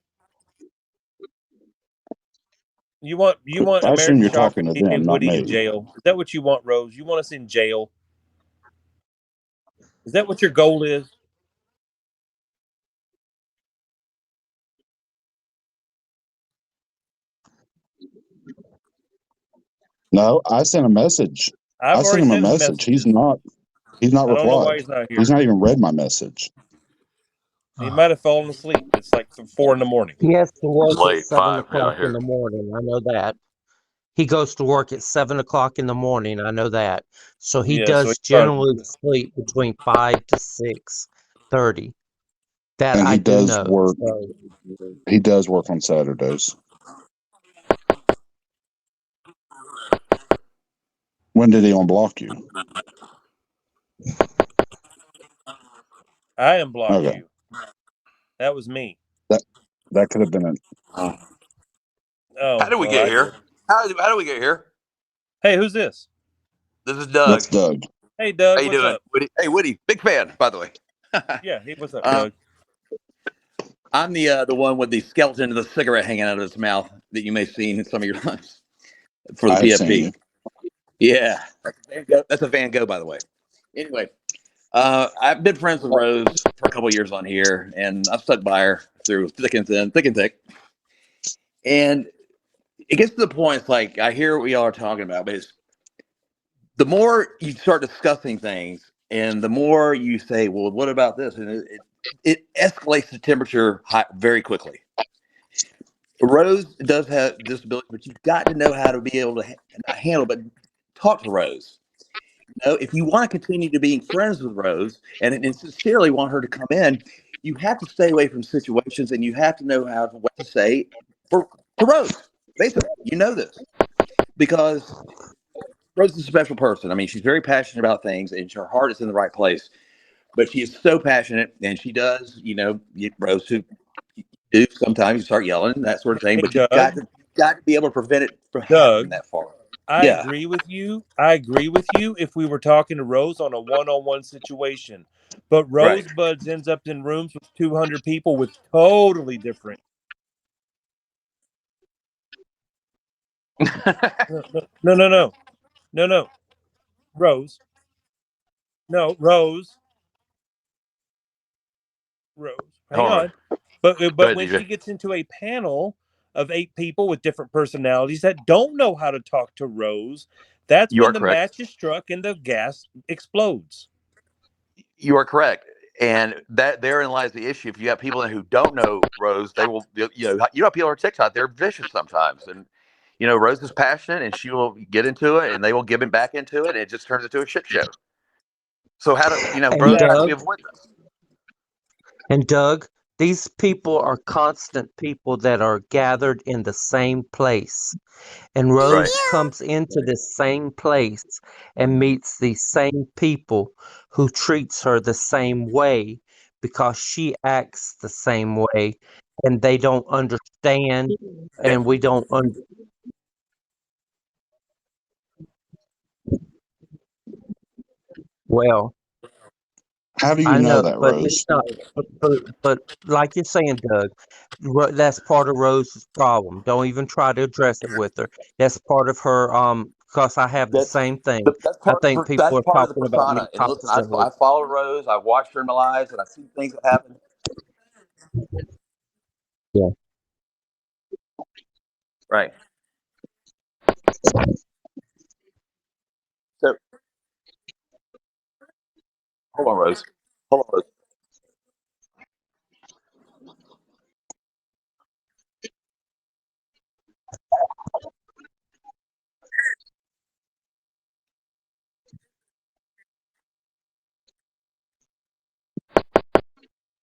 You want I assume American you're Shopper talking to King them, and not Woody in me. jail? Is that what you want, Rose? You want us in jail? Is that what your goal is? No, I sent a message. I've I sent already him a sent him message. He's messages. not I don't know why replied. he's not here. He's not even read my message. He might have fallen asleep. It's like 4 a.m. He has to work at Late 7 5 o'clock out in here. the morning. I know that. He goes to work at 7 o'clock in the morning. I know that. So he Yeah, so he does probably, generally sleep between 5 to 6:30. That And I he do does know. work. So He does work on Saturdays. When did he unblock you? I unblocked Okay, you. That was me. that could have been it. Oh, How did we well, get I did. here? How did we get here? Hey, who's this? This is Doug. That's Doug. Hey, Doug, How you what's doing, up? Woody? Hey, Woody, big fan, by the way. Yeah, hey, what's up, um, Doug? I'm the one with the skeleton of the cigarette hanging out of his mouth that you may have seen in some of your lives for the I've seen PFP. it. Yeah, that's a Van Gogh, by the way. Anyway, I've been friends with Rose for a couple of years on here, and I've stuck by her through thick and thin, thick and thick. And it gets to the point, it's like I hear what y'all are talking about, but it's the more you start discussing things, and the more you say, "Well, what about this?" and it escalates the temperature very quickly. Rose does have disability, but you've got to know how to be able to not handle, but talk to Rose. If you want to continue to being friends with Rose and sincerely want her to come in, you have to stay away from situations, and you have to know what to say to Rose. Basically, you know this because Rose is a special person. I mean, she's very passionate about things, and her heart is in the right place. But she is so passionate, and she does, Rose, who do sometimes you start yelling that sort of thing. Hey, But you've got to be able to prevent it from happening Doug, that far. I Yeah, agree with you. I agree with you if we were talking to Rose on a one-on-one situation. But right. Rosebuds ends up in rooms with 200 people with totally different. No, no, no, no, no, no, no. Rose. No, Rose. Rose. Hang Hold on. on. But Go but ahead, when DJ. she gets into a panel of 8 people with different personalities that don't know how to talk to Rose, that's You when are the correct. match is struck and the gas explodes. You are correct. And that therein lies the issue. If you have people who don't know Rose, they will, you know, people on TikTok, they're vicious sometimes. And, Rose is passionate and she will get into it and they will give him back into it. And it just turns into a shit show. So and Rose has to Doug be avoided this. and Doug, these people are constant people that are gathered in the same place. And Right. Rose comes into this same place and meets these same people who treats her the same way because she acts the same way and they don't understand Yeah. and we don't well, How do you I know know, that, but it's Rose? not. But like you're saying, Doug, that's part of Rose's problem. Don't even try to address it with her. That's part of her. Because I have the That's same thing. that's I part of think that's people are part of the talking about me persona. And listen, constantly. I follow Rose. I've watched her in my lives, and I've seen things that happen. Yeah. Right. So hold on, Rose. Hold on, Rose.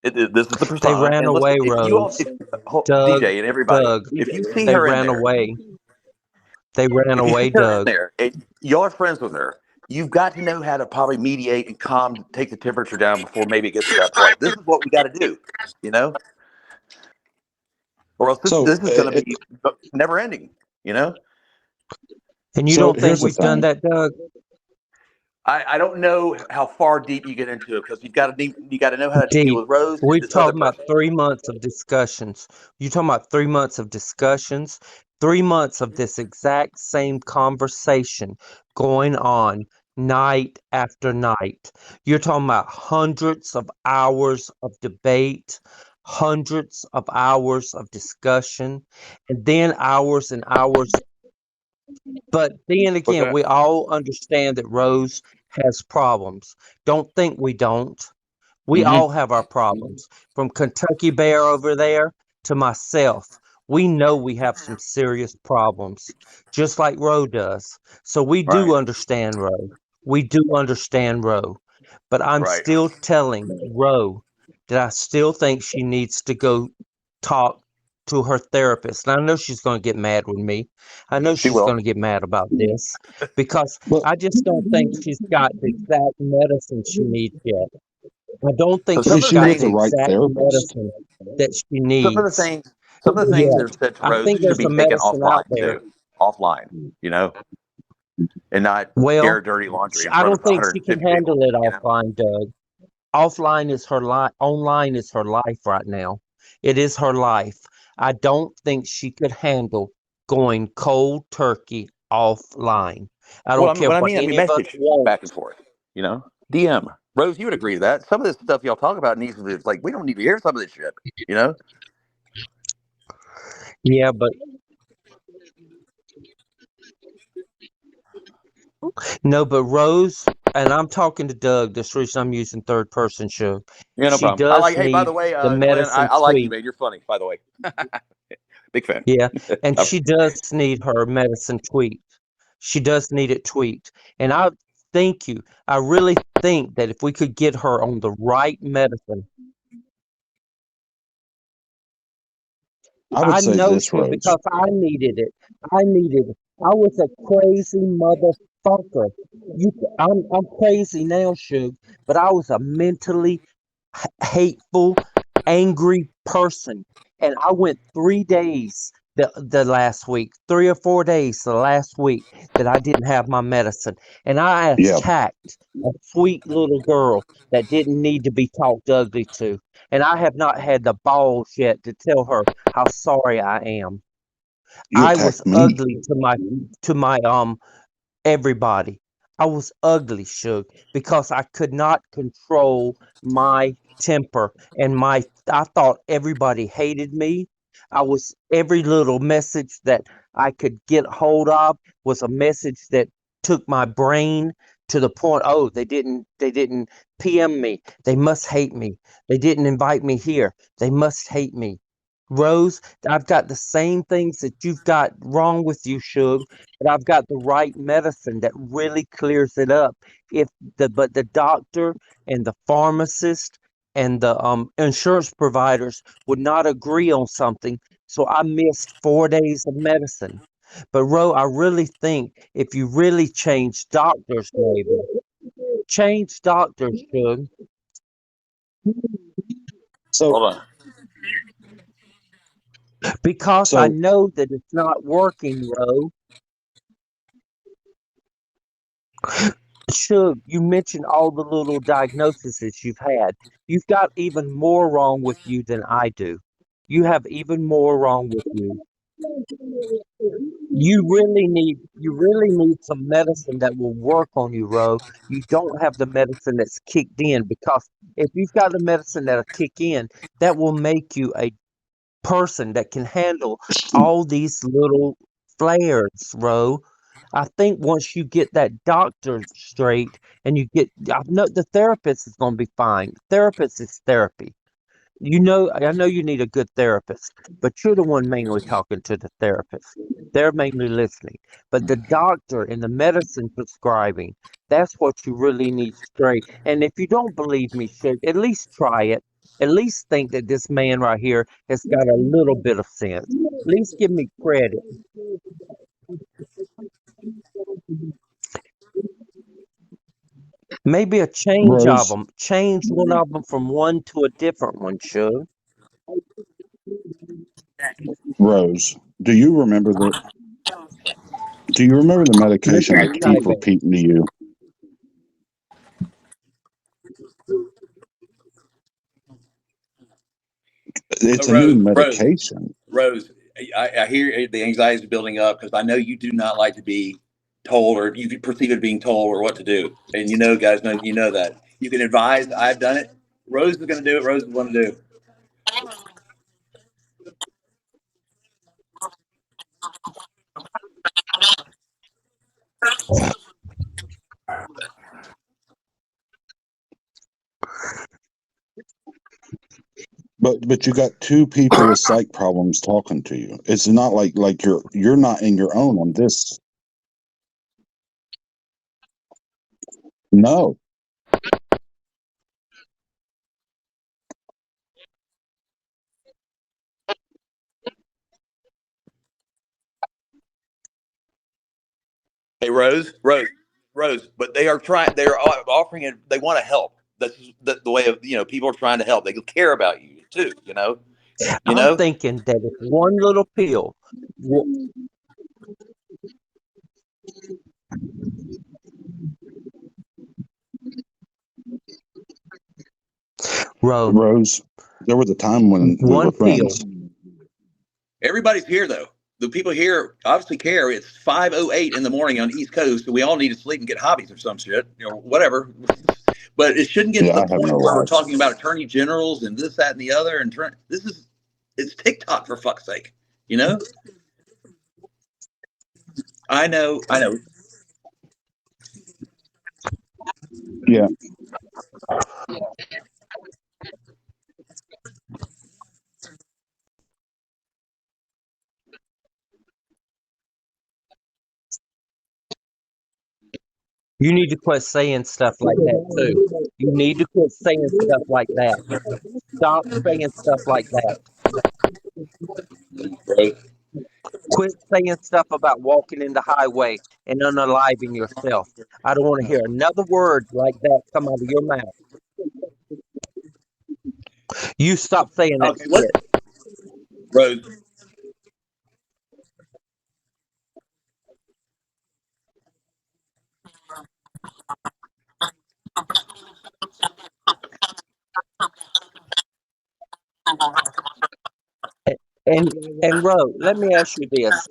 This is the They persona. ran And listen, away, if you all, Rose. Doug, DJ and everybody, Doug, if you see they her in ran there, away. They ran if you away, see her in Doug. there, and y'all are friends with her, you've got to know how to probably mediate and calm, take the temperature down before maybe it gets to that point. This is what we got to do, you know, or else So, this is going to be never ending, you know. And you so don't think here's the we've done thing. that, Doug? I don't know how far deep you get into it because you got to know how to deal Deep. with Rose and We're this other talking about person. 3 months of discussions. You're talking about 3 months of discussions, 3 months of this exact same conversation going on night after night. You're talking about hundreds of hours of debate, hundreds of hours of discussion, and then hours and hours. But then What's again, that? we all understand that Rose has problems. Don't think we don't. We Mm-hmm. all have our problems. From Kentucky Bear over there to myself, we know we have some serious problems, just like Roe does. So we Right. do understand Roe. We do understand Roe. But I'm Right. still telling Roe that I still think she needs to go talk to her therapist. And I know she's going to get mad with me. I know She she's going will. to get mad about this because Well, I just don't think she's got the exact medicine she needs yet. I don't So think but is some she's of the she got with the the things, right exact therapist? medicine that she some of the needs. things, some of the things Yeah, that are said to I Rose think need to there's be a taken medicine out offline there. too. Offline, you know, and not air Well, dirty laundry in I front don't of think she can 150 handle people. it You know. offline, Doug. Offline is her life. Online is her life right now. It is her life. I don't think she could handle going cold turkey offline. I Well, don't care what I mean, any of us message want. back and forth. You know, DM. Rose, you would agree to that. Some of this stuff y'all talk about needs to be like we don't need to hear some of this shit. You know. Yeah, but no, but Rose, and I'm talking to Doug. This reason I'm using third person show. Yeah, no She problem. I does like. Hey, by need the way, the Glenn, medicine I like you, tweak. man. You're funny. By the way, big fan. Yeah, and I've- she does need her medicine tweaked. She does need it tweaked. And I thank you. I really think that if we could get her on the right medicine, I would I say know this, she Rose. because I needed it. I needed it. I was a crazy motherfucker. I'm crazy now, Suge, but I was a mentally hateful, angry person. And I went 3 days the last week, 3 or 4 days the last week that I didn't have my medicine. And I Yeah, attacked a sweet little girl that didn't need to be talked ugly to. And I have not had the balls yet to tell her how sorry I am. you I was attacked me. ugly to my everybody. I was ugly, Suge, because I could not control my temper and I thought everybody hated me. I was every little message that I could get hold of was a message that took my brain to the point, oh, they didn't PM me. They must hate me. They didn't invite me here. They must hate me. Rose, I've got the same things that you've got wrong with you, Suge, but I've got the right medicine that really clears it up. If but the doctor and the pharmacist and the insurance providers would not agree on something, so I missed 4 days of medicine. But Ro, I really think if you really change doctors, should So, Hold on. because I so know that it's not working, Ro. Shug, you mentioned all the little diagnoses you've had. You've got even more wrong with you than I do. You have even more wrong with you. You really need some medicine that will work on you, Ro. You don't have the medicine that's kicked in because if you've got the medicine that'll kick in, that will make you a person that can handle all these little flares, Ro. I think once you get that doctor straight and I know the therapist is going to be fine. Therapist is therapy. I know you need a good therapist, but you're the one mainly talking to the therapist. They're mainly listening. But the doctor and the medicine prescribing, that's what you really need straight. And if you don't believe me, Shug, at least try it. at least think that this man right here has got a little bit of sense. At least give me credit. Maybe a change of Rose, them. Change one of them from one to a different one, sure. Rose, do you remember the medication Listen I to keep Nightmare. repeating to you? It's a new Rose, medication. Rose, I hear the anxiety is building up because I know you do not like to be told, or you perceive it being told or what to do. And guys, you know that. You can advise. I've done it. Rose is going to do it. Rose is going to do. But you got two people with psych problems talking to you. It's not like you're not in your own on this. No. Hey, Rose. But they are trying. They are offering it. They want to help. That's the way of people are trying to help. They care about you too. You I'm know. thinking that if one little pill, Rose, Rose, there was a time when we were one pill. friends. Everybody's here though. The people here obviously care. It's 5:08 in the morning on the East Coast, so we all need to sleep and get hobbies or some shit, whatever. But it shouldn't get to Yeah, the I have no point where we're life. talking about attorney generals and this, that, and the other. And it's TikTok for fuck's sake. You know. I know. Yeah. You need to quit saying stuff like that too. You need to quit saying stuff like that. Stop saying stuff like that. Rose. Quit saying stuff about walking in the highway and unaliving yourself. I don't want to hear another word like that come out of your mouth. You stop saying that Okay, let's shit. Rose. And and Ro, let me ask you this,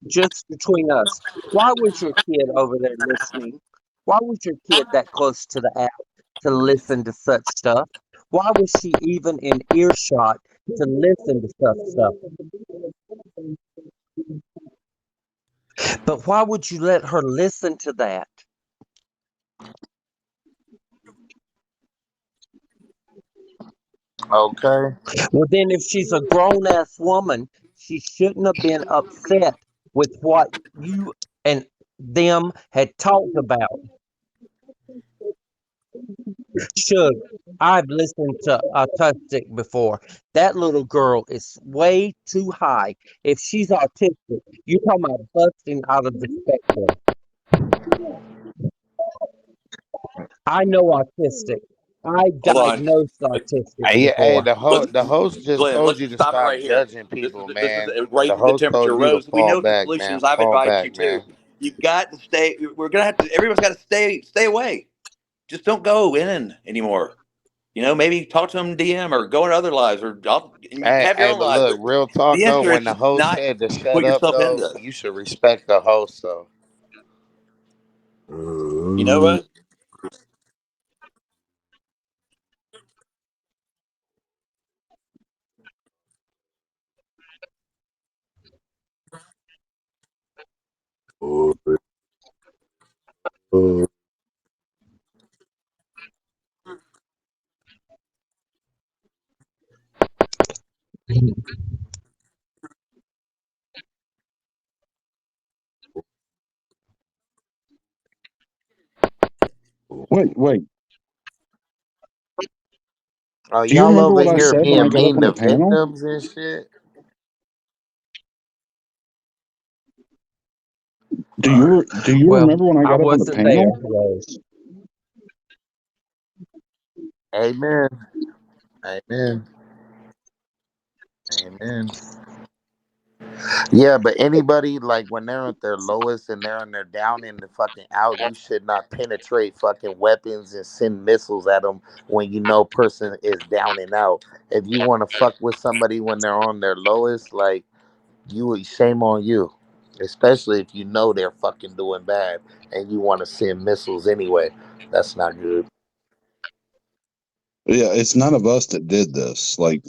just between us. Why was your kid over there listening? Why was your kid that close to the app to listen to such stuff? Why was she even in earshot to listen to such stuff? But why would you let her listen to that? Okay. Well, then, if she's a grown ass woman, she shouldn't have been upset with what you and them had talked about. Should I've listened to autistic before. That little girl is way too high. If she's autistic, you're talking about busting out of the spectrum. I know autistic. I Hold on, diagnosed autistic Hey, before. the host just Glenn. told Let's you just to stop it stop right here. judging This people, this is man. The raising the host temperature. told you to Rose, we fall know the back, solution man. is. I've Fall advised you back, too. man. You've got to stay. We're gonna have to. Everyone's got to stay away. Just don't go in anymore. Maybe talk to them DM or go into other lives, or you can have your own But lives. look, But real talk the though, answer is when the just host not said to shut put up yourself though, into. you should respect the host though. You know what? Wait. Oh, Do you y'all remember over what I here said when I being got up mean on the to panel? victims and shit. Do you Well, remember when I I got up on the wasn't there, panel? Rose. Amen. Amen. Amen. Yeah, but anybody like when they're at their lowest and they're down in the fucking out, you should not penetrate fucking weapons and send missiles at them when you know person is down and out. If you want to fuck with somebody when they're on their lowest, like shame on you. Especially if you know they're fucking doing bad and you want to send missiles anyway. That's not good. Yeah, it's none of us that did this. Like,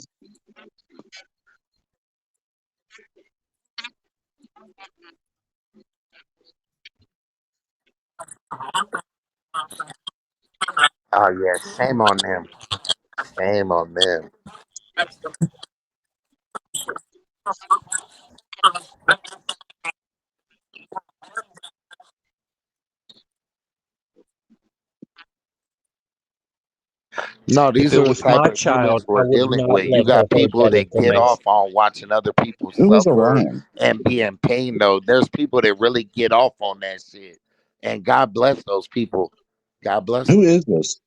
Oh yeah, shame on them. Shame on them. No, If these it are the was type my of humans child, I we're would dealing not with. You let her got hold people that that get information. off on watching other people who is suffer Orion? and be in pain, though. There's people that really get off on that shit. And God bless those people. God bless Who them. is this?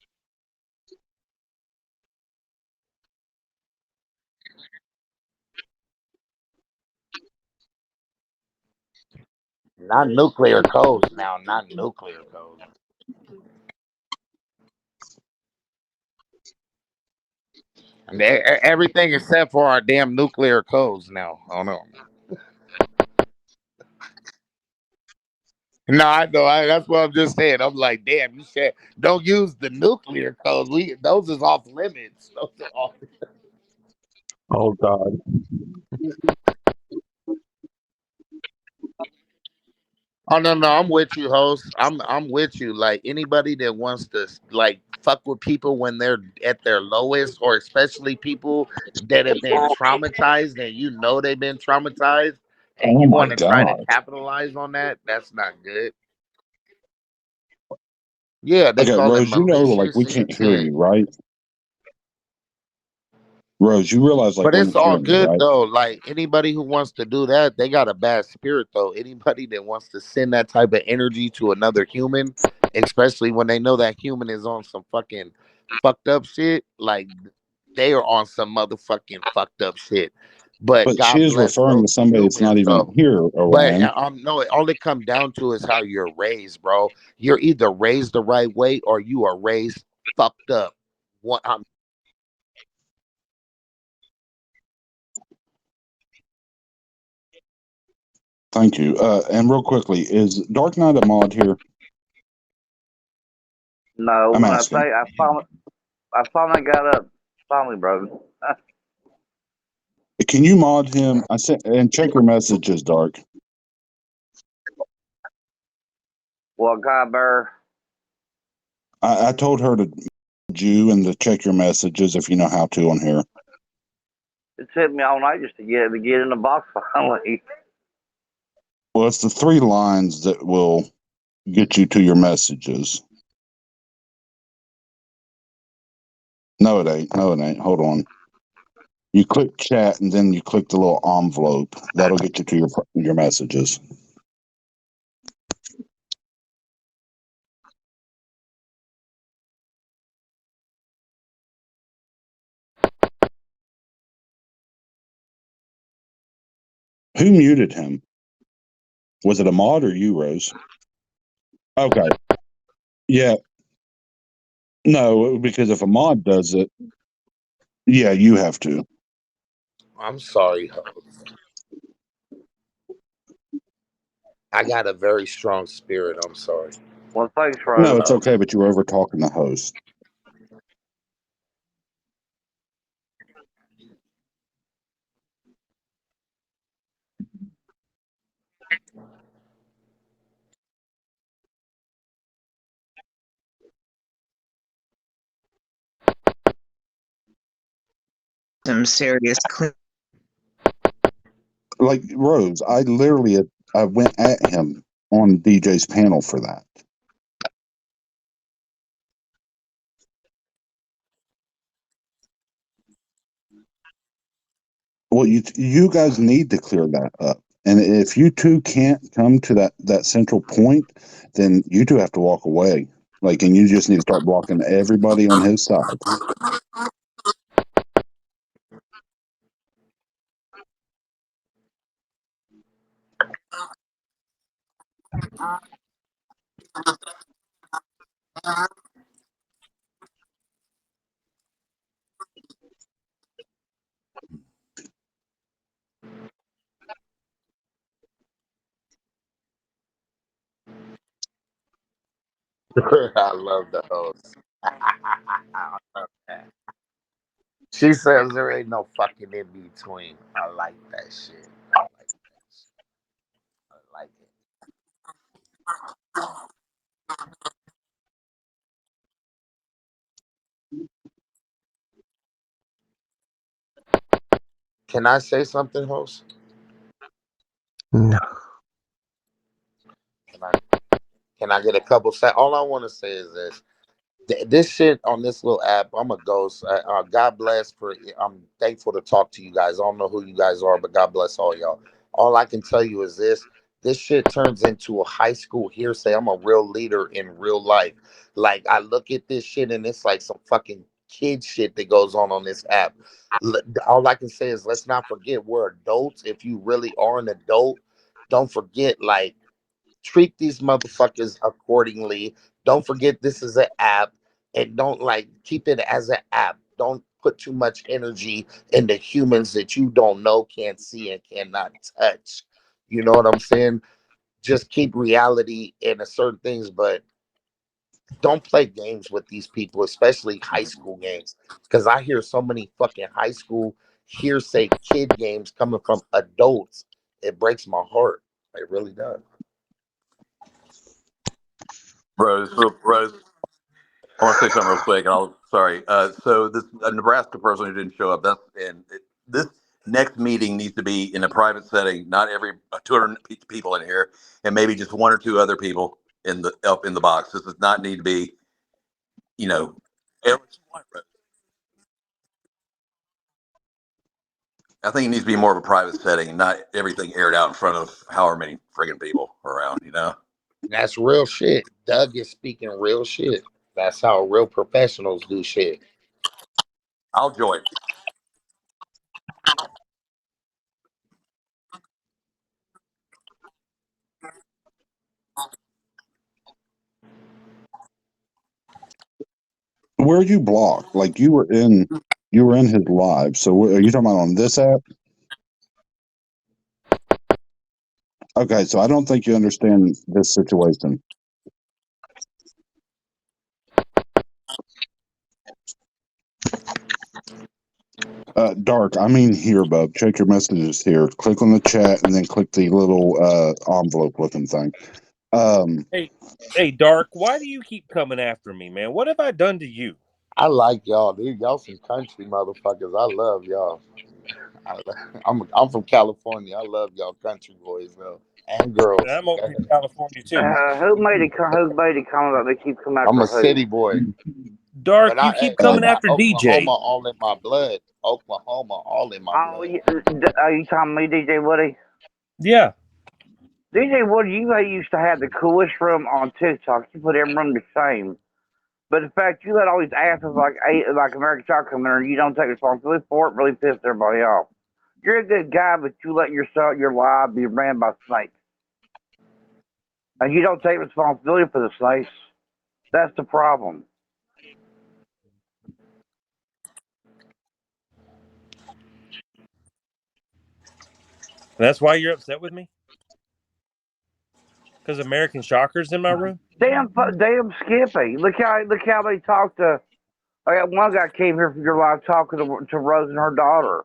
Not nuclear codes now, not nuclear codes. And everything except for our damn nuclear codes now. Oh no. No, I know. That's what I'm just saying. I'm like, damn, you said don't use the nuclear codes. Those is off limits. Those are off. Oh God. Oh no, I'm with you, host. I'm with you. Like anybody that wants to like fuck with people when they're at their lowest, or especially people that have been traumatized and you know they've been traumatized, and Oh you my want to try to God. capitalize on that. That's not good. Yeah, they Okay, call it Rose, you know, like malicious we can't and hear shit. you, right? Rose, you realize like But we're it's not all hearing you, good right? though. Like anybody who wants to do that, they got a bad spirit though. Anybody that wants to send that type of energy to another human, especially when they know that human is on some fucking fucked up shit, like they are on some motherfucking fucked up shit. But But she God is bless referring to those somebody that's not humans even though. here, But Orion. no, all it come down to is how you're raised, bro. You're either raised the right way or you are raised fucked up. What I'm Thank you. And real quickly, is Dark Knight a mod here? No, I'm when I asking. say I finally got up. Finally, bro. Can you mod him? I sent and check your messages, Dark. Well, God, bear. I told her to mod you and to check your messages if you know how to on here. It took me all night just to get in the box finally. Well, it's the three lines that will get you to your messages. No, it ain't. No, it ain't. Hold on. You click chat and then you click the little envelope. That'll get you to your messages. Who muted him? Was it a mod or you, Rose? Okay. Yeah. No, because if a mod does it, yeah, you have to. I'm sorry, ho. I got a very strong spirit. I'm sorry. Well, thanks, No, Rose. it's okay, but you're over talking the host. Some serious Like Rose, I went at him on DJ's panel for that. Well, you guys need to clear that up. And if you two can't come to that central point, then you two have to walk away. Like, and you just need to start blocking everybody on his side. I love the host. I love that. She says there ain't no fucking in between. I like that shit. I like that shit. I like it. Can I say something, host? No. Can I can I get a couple seconds? All I want to say is this. This shit on this little app, I'm a ghost. God bless for. I'm thankful to talk to you guys. I don't know who you guys are, but God bless all y'all. All I can tell you is this: this shit turns into a high school hearsay. I'm a real leader in real life. Like I look at this shit, and it's like some fucking kid shit that goes on this app. All I can say is, let's not forget we're adults. If you really are an adult, don't forget like treat these motherfuckers accordingly. Don't forget this is an app and don't like keep it as an app. Don't put too much energy into humans that you don't know, can't see, and cannot touch. You know what I'm saying? Just keep reality in a certain things, but don't play games with these people, especially high school games. Because I hear so many fucking high school hearsay kid games coming from adults. It breaks my heart. It really does. Rose, I want to say something real quick. And I'll sorry. So this a Nebraska person who didn't show up. This next meeting needs to be in a private setting. Not every 200 people in here, and maybe just one or two other people in the up in the box. This does not need to be, you know. Every, I think it needs to be more of a private setting, and not everything aired out in front of however many friggin' people around. You know. That's real shit. Doug is speaking real shit. That's how real professionals do shit. I'll join. Where are you blocked? Like you were in his live. So are you talking about on this app? Okay, so I don't think you understand this situation. Dark, I mean here, bub. Check your messages here. Click on the chat and then click the little envelope looking thing. Hey, Dark, why do you keep coming after me, man? What have I done to you? I like y'all, dude. Y'all some country motherfuckers. I love y'all. I, I'm from California. I love y'all country boys though, and girls. I'm over in California too. Who made it comment about they keep coming I'm a after who? city boy, Dark, but you keep I coming got after Oklahoma DJ. all in my blood. Oklahoma all in my Oh, blood. are you talking to me, DJ Woody? Yeah. DJ Woody, you used to have the coolest room on TikTok. You put every room the same. But the fact you let all these asses like American Shot come in and you don't take responsibility for it really pissed everybody off. You're a good guy, but you let your life be ran by snakes. And you don't take responsibility for the snakes. That's the problem. That's why you're upset with me? Because American Shocker's in my room? Damn Skippy. Look how they talk to. I got one guy came here from your live talking to Rose and her daughter.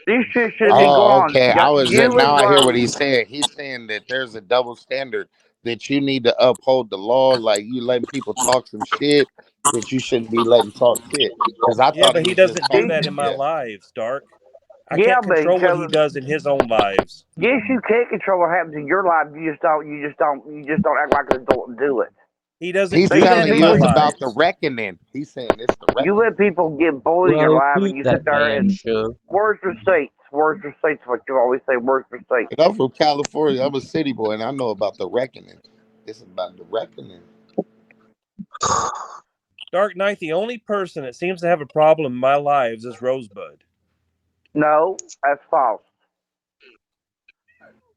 This shit should have been Oh, going okay. on. You Now and I hear what Rose. he's saying. He's saying that there's a double standard that you need to uphold the law. Like you letting people talk some shit that you shouldn't be letting talk shit. Because I Yeah, thought he but he was just doesn't do talking that in my shit. lives, Dark. I Yeah, can't but control what he does in his own lives. yes, you can't control what happens in your life. You just don't. You just don't act like an adult and do it. He doesn't He's do You that let telling in you my people, it's about the lives. reckoning. He's saying it's the you reckoning. let people get bullied in your Rose, life, and mute you sit that there man, and Suge. words receipts, words receipts. What you always say, words receipts. And I'm from California. I'm a city boy, and I know about the reckoning. It's about the reckoning. Dark Knight, the only person that seems to have a problem in my lives is Rosebud. No, that's false.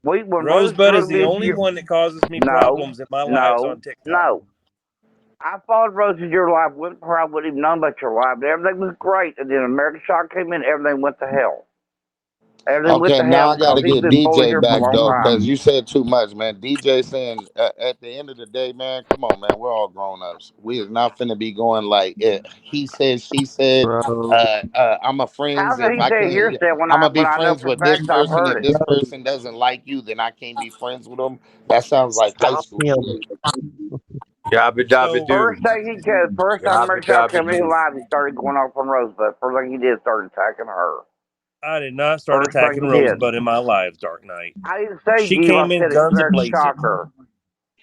When Rose Rosebud is drug the me into only your one that causes me no, problems in my lives on no, TikTok. no. I followed Rose into your life. Wouldn't probably wouldn't even known about your life. But everything was great, and then American Shock came in. Everything went to hell. Everything went Okay, to now hell I got because to he's get been bullied DJ here for a back long though, time. because you said too much, man. DJ saying at the end of the day, man, come on, man, we're all grown ups. We is not finna be going like he said, she said. Rose, I'm a friends How's it if he I said can't. hearsay when I'm gonna I be know friends for a with this fact I've person. heard If it? this Rose, person doesn't like you, then I can't be friends with them. That sounds like high stop school him. shit. Yabba dabba So doo. First time Yabba American Shock dabba came in his doo. life, he started going off on Rosebud. First thing he did started attacking her. I did not start First thing attacking he did. Rosebud in my lives, Dark Knight. I didn't say She you. I came in said it's guns a American blazing. Shocker.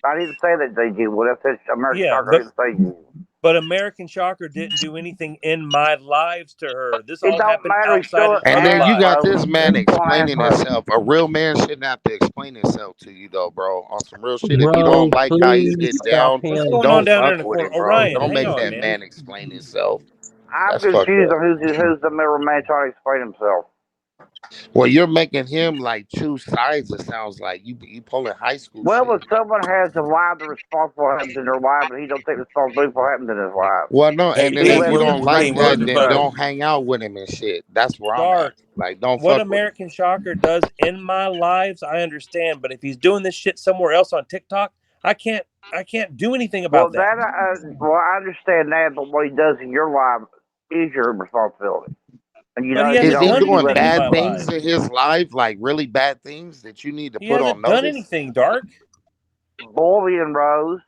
I didn't say that they do. When I said American Yeah, Shocker, I didn't say you. but American Shocker didn't do anything in my lives to her. This It all don't happened matter. He's outside still of an And other then you got lives. asshole. this man He's still an explaining asshole. himself. A real man shouldn't have to explain himself to you, though, bro. On some real shit. If you don't Rose, like how he's please getting stop down, What's him. going on don't down there in fuck the with corner? him, bro. Orion, Don't hang make on, that man. man explain himself. I'm That's fucked confused up. on who's the middle man trying to explain himself. Well, you're making him like choose sides. It sounds like you pulling high school Well, shit. when someone has a life, they're responsible for what happens in their life, and he don't take responsibility for what happens in his life. Well, no, Hey, and then He hey, if lets you his don't we're like hey, do we're what that, he then does. don't hang out with him and shit. That's where I'm at. Dark. Like, don't What fuck with him. American Shocker does in my lives, I understand. But if he's doing this shit somewhere else on TikTok, I can't do anything Well, about that. I understand that, but what he does in your life is your responsibility. And But he you Is hasn't he don't done you doing let anything in him my bad do it. things life. in his life, like really bad things that you need to He put on hasn't done notice? anything, Dark. Bullying Rose.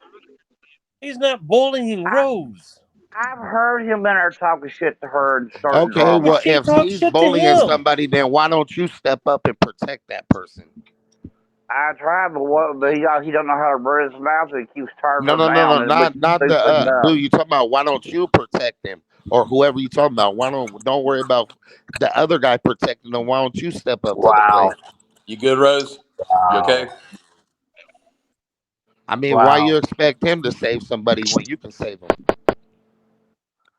He's not bullying I Rose. I've heard him in there talking shit to her and starting Okay, But drama. well, she if talks he's shit to bullying him. somebody, then why don't you step up and protect that person? I tried, but he don't know how to run his mouth, and he keeps turning No, her no, no, no, down, and it makes him not the stupid enough. dude. You talking about why don't you protect him or whoever you talking about? Why don't worry about the other guy protecting him? Why don't you step up to the plate? Wow. You good, Rose? You okay? I mean, why you Wow. expect him to save somebody when you can save him?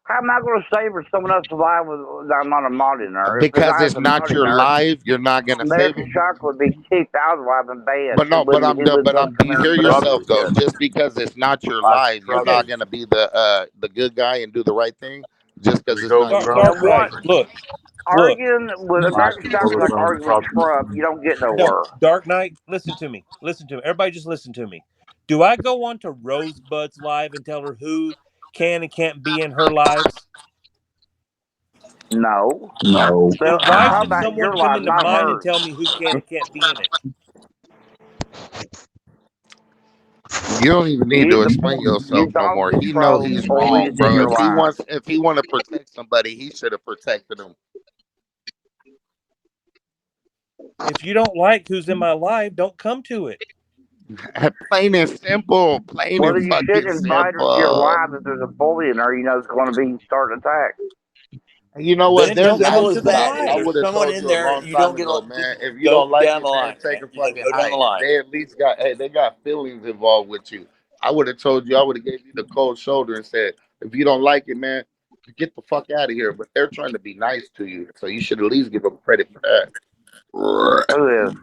How am I going to save her someone else's life with I'm not a millionaire? If Because I was it's a not your millionaire, life, you're not gonna save American him. Shock would be kicked out of life and banned. But no, He wouldn't but go I'm. Do come you here hear and put up yourself with though? shit. Just because it's not your Lots life, of you're not truckers. gonna be the good guy and do the right thing. Just because There's it's not over your Dark And life. what Knight, look. arguing with lots American of Shock is truckers like on the arguing with property. Trump. You don't get No, nowhere. Dark Knight, listen to me. Everybody just listen to me. Do I go on to Rosebud's live and tell her who can and can't be in her lives? No. No. So Then I'm why talking should about someone your come life, into not mine and hers. tell me who can and can't be in it? You don't even need to explain You yourself no don't more. He know control he's who wrong, is in bro. your life. If he want to protect somebody, he should have protected him. If you don't like who's in my life, don't come to it. Plain and simple. Plain Well, and then you fucking shouldn't invite her to your simple. life if there's a bully in there. You know it's going to be starting attacks. You know what? Then It's There's don't come simple to as the actually, that. If I live. there's would have someone told in you a there, long you time don't get ago, just man. If you go don't like down it, the man, line, take man. a You got to fucking go down the hike. line. They at least got, hey, they got feelings involved with you. I would have told you, I would have gave you the cold shoulder and said, if you don't like it, man, get the fuck out of here. But they're trying to be nice to you, so you should at least give them credit for that. Who is?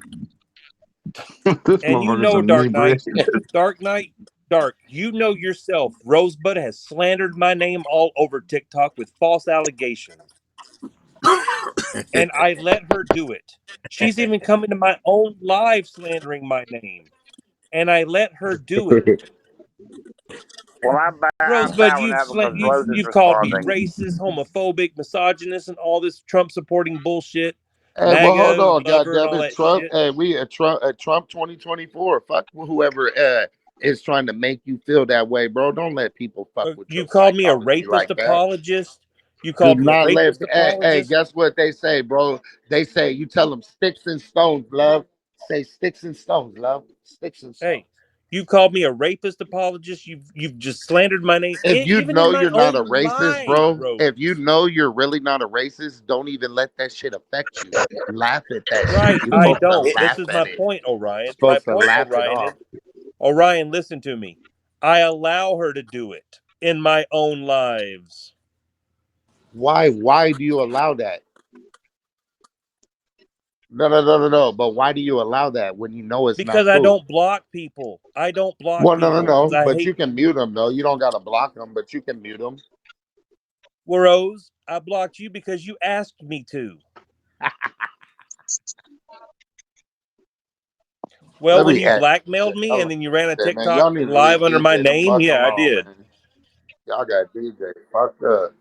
This And you motherfucker's know, inebriated. Dark, you know yourself, Rosebud has slandered my name all over TikTok with false allegations. And I let her do it. She's even come into my own live slandering my name. And I let her do it. Well, I'm Rosebud, bowing out because you've Rose is you've called me responding. racist, homophobic, misogynist, and all this Trump supporting bullshit, Hey, well, hold MAGA on, lover, and goddamn all it, that Trump. shit. Hey, we Trump 2024. Fuck whoever is trying to make you feel that way, bro. Don't let people fuck with You your called me a psychology rapist like that. apologist. You Do called me a not let. rapist Hey, apologist. guess what they say, bro? They say you tell them sticks and stones, love. Say sticks and stones, love. Sticks and stones. Hey, You've called me a rapist apologist. You've just slandered my name, If you even in know my you're not a own racist, live, bro, Rose. if you know you're really not a racist, don't even let that shit affect you. Laugh at that Right, shit. You're I supposed to don't. This laugh is my at it. point, You're Orion. My supposed to point, laugh it Orion, is off. Orion, listen to me. I allow her to do it in my own lives. Why? Why do you allow that? No. But why do you allow that when you know it's not Because I cool? don't block people. I don't block Well, people because no. I But hate you can mute them though. You don't gotta block them, but you can mute them. Rose. I blocked you because you asked me to. Well, Let when me you ask blackmailed me and then you ran a man. TikTok Y'all need to leave live under my DJ the name, fuck yeah, I alone, did. man. Y'all got DJ fucked up.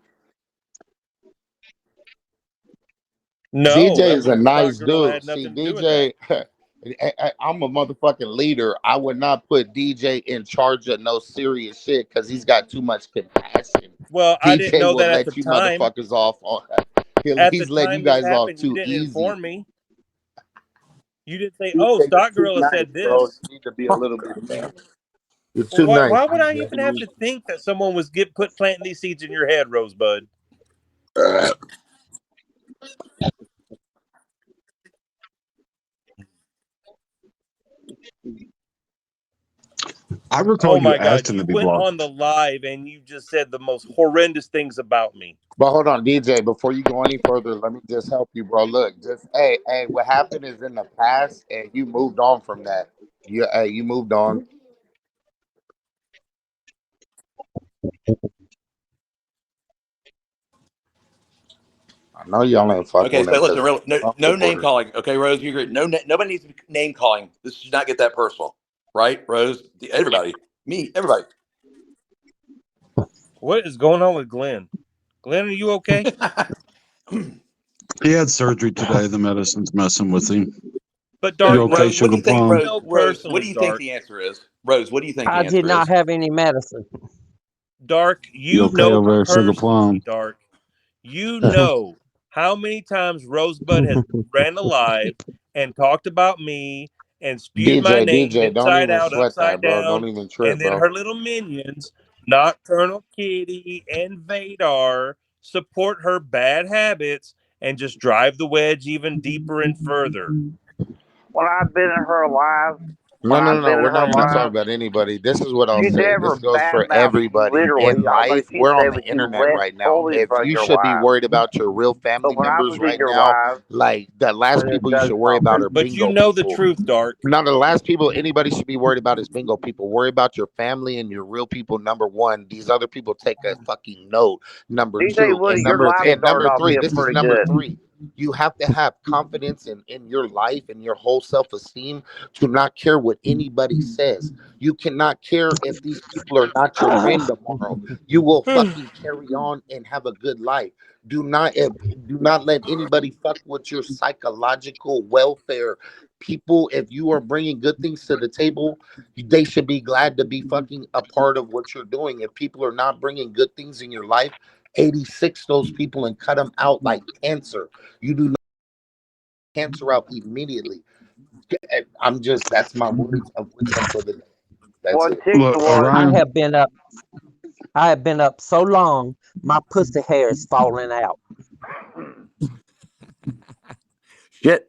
No, DJ that is was a nice Stock Girl. I dude. had See, nothing to do with that. DJ, I'm a motherfucking leader. I would not put DJ in charge of no serious shit because he's got too much compassion. Well, I didn't DJ know will that at the let you time. motherfuckers off on. At the He's letting you time this guys off happened, you too didn't easy. inform me. You didn't say, "Oh, DJ, you're Stock too Girl has nice, said bro. this." You need to be a little bit man. You're Well, too nice, why would I DJ. even have to think that someone was planting these seeds in your head, Rosebud? I recall Oh you my God! asking to You be went blocked. on the live and you just said the most horrendous things about me. But hold on, DJ. Before you go any further, let me just help you, bro. Look, just hey. What happened is in the past, and you moved on from that. You moved on. I know y'all ain't fucking Okay, with him so listen, because real, Trump no name supporters. calling. Okay, Rose, you agree? No, nobody needs to be name calling. This should not get that personal, right? Rose, everybody, me, everybody. What is going on with Glenn? Glenn, are you okay? He had surgery today. The medicine's messing with him. But You Dark, okay, no, Rose, what do Sugar you think, Plum? Rose? no Rose, what do personals, you think Dark. the answer is? Rose, what do you think I the did answer not is? have any medicine. Dark, You you okay know over there, Sugar personally, Plum? Dark. You know how many times Rosebud has ran alive and talked about me and spewed my name DJ, don't inside even out, sweat upside that, bro. down, Don't even and trip, then bro. her little minions, Nocturnal Kitty and Vadar, support her bad habits and just drive the wedge even deeper and further. When I've been in her life, No, when no, I've no, no. been in We're her not even talking life, about anybody. This is what I'll she say. never This goes for badmouthed you everybody in literally, life. but she We're on said the that you internet left right now. bullies If on you your should be life. worried about your real But family when I members was in right your now, life, like the last it people you does should worry about something. are But you bingo know the people. truth, Dark. Not the last people anybody should be worried about is bingo people. Worry about your family and your real people. Number one, these other people take a fucking note. Number DJ two, Woody, your life and started number off three. being This is pretty number good. three. You have to have confidence in your life and your whole self esteem to not care what anybody says. You cannot care if these people are not your friend tomorrow. You will fucking carry on and have a good life. Do not let anybody fuck with your psychological welfare. People, if you are bringing good things to the table, they should be glad to be fucking a part of what you're doing. If people are not bringing good things in your life, 86 those people and cut them out like cancer. You do not cancer out immediately. That's my words of wisdom for the day. That's One it. tick Look, was I Orion. have been up. I have been up so long, my pussy hair is falling out. Shit,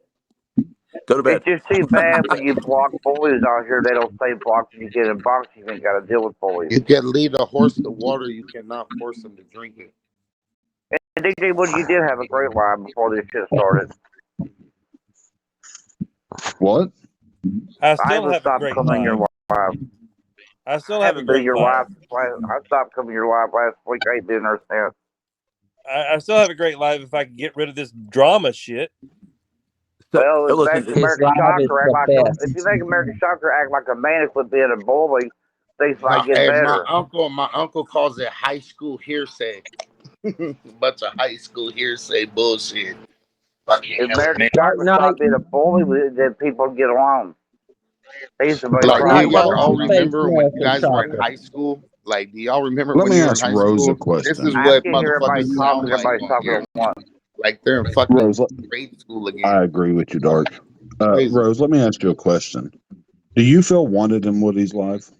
go to bed. it's just too bad when you block bullies out here. They don't stay blocked and you get in boxing. You ain't got to deal with bullies. You can lead a horse to water, you cannot force him to drink it. And DJ Woody, you did have a great line before this shit started. What? I I still haven't have a stopped great coming your live. live. I still I have a haven't been great your live. live. I stopped coming your live last week. I ain't been there since. I still have a great live if I can get rid of this drama shit. So, Well, if listen, that's His American live is Shocker act the like if you best. think American Shocker act like a man quit being a bully, things No, might get hey, better. my uncle calls it high school hearsay. Bunch of high school hearsay bullshit. Fucking If American elementary. Dark Shocker Knight. stopped being a bully, then people get along. He used to be Dark Like, pretty do Knight, why y'all don't strong. all you face remember when you American guys were in Chopper? high school? Like, do y'all remember Let when me you were in ask high Rose a school? This is question. I what can hear everybody motherfuckers talking. sound like Everybody's on talking here. at once. Like they're in fucking Rose, grade school again. I agree with you, Dark. Crazy. Rose, let me ask you a question. Do you feel wanted in Woody's life?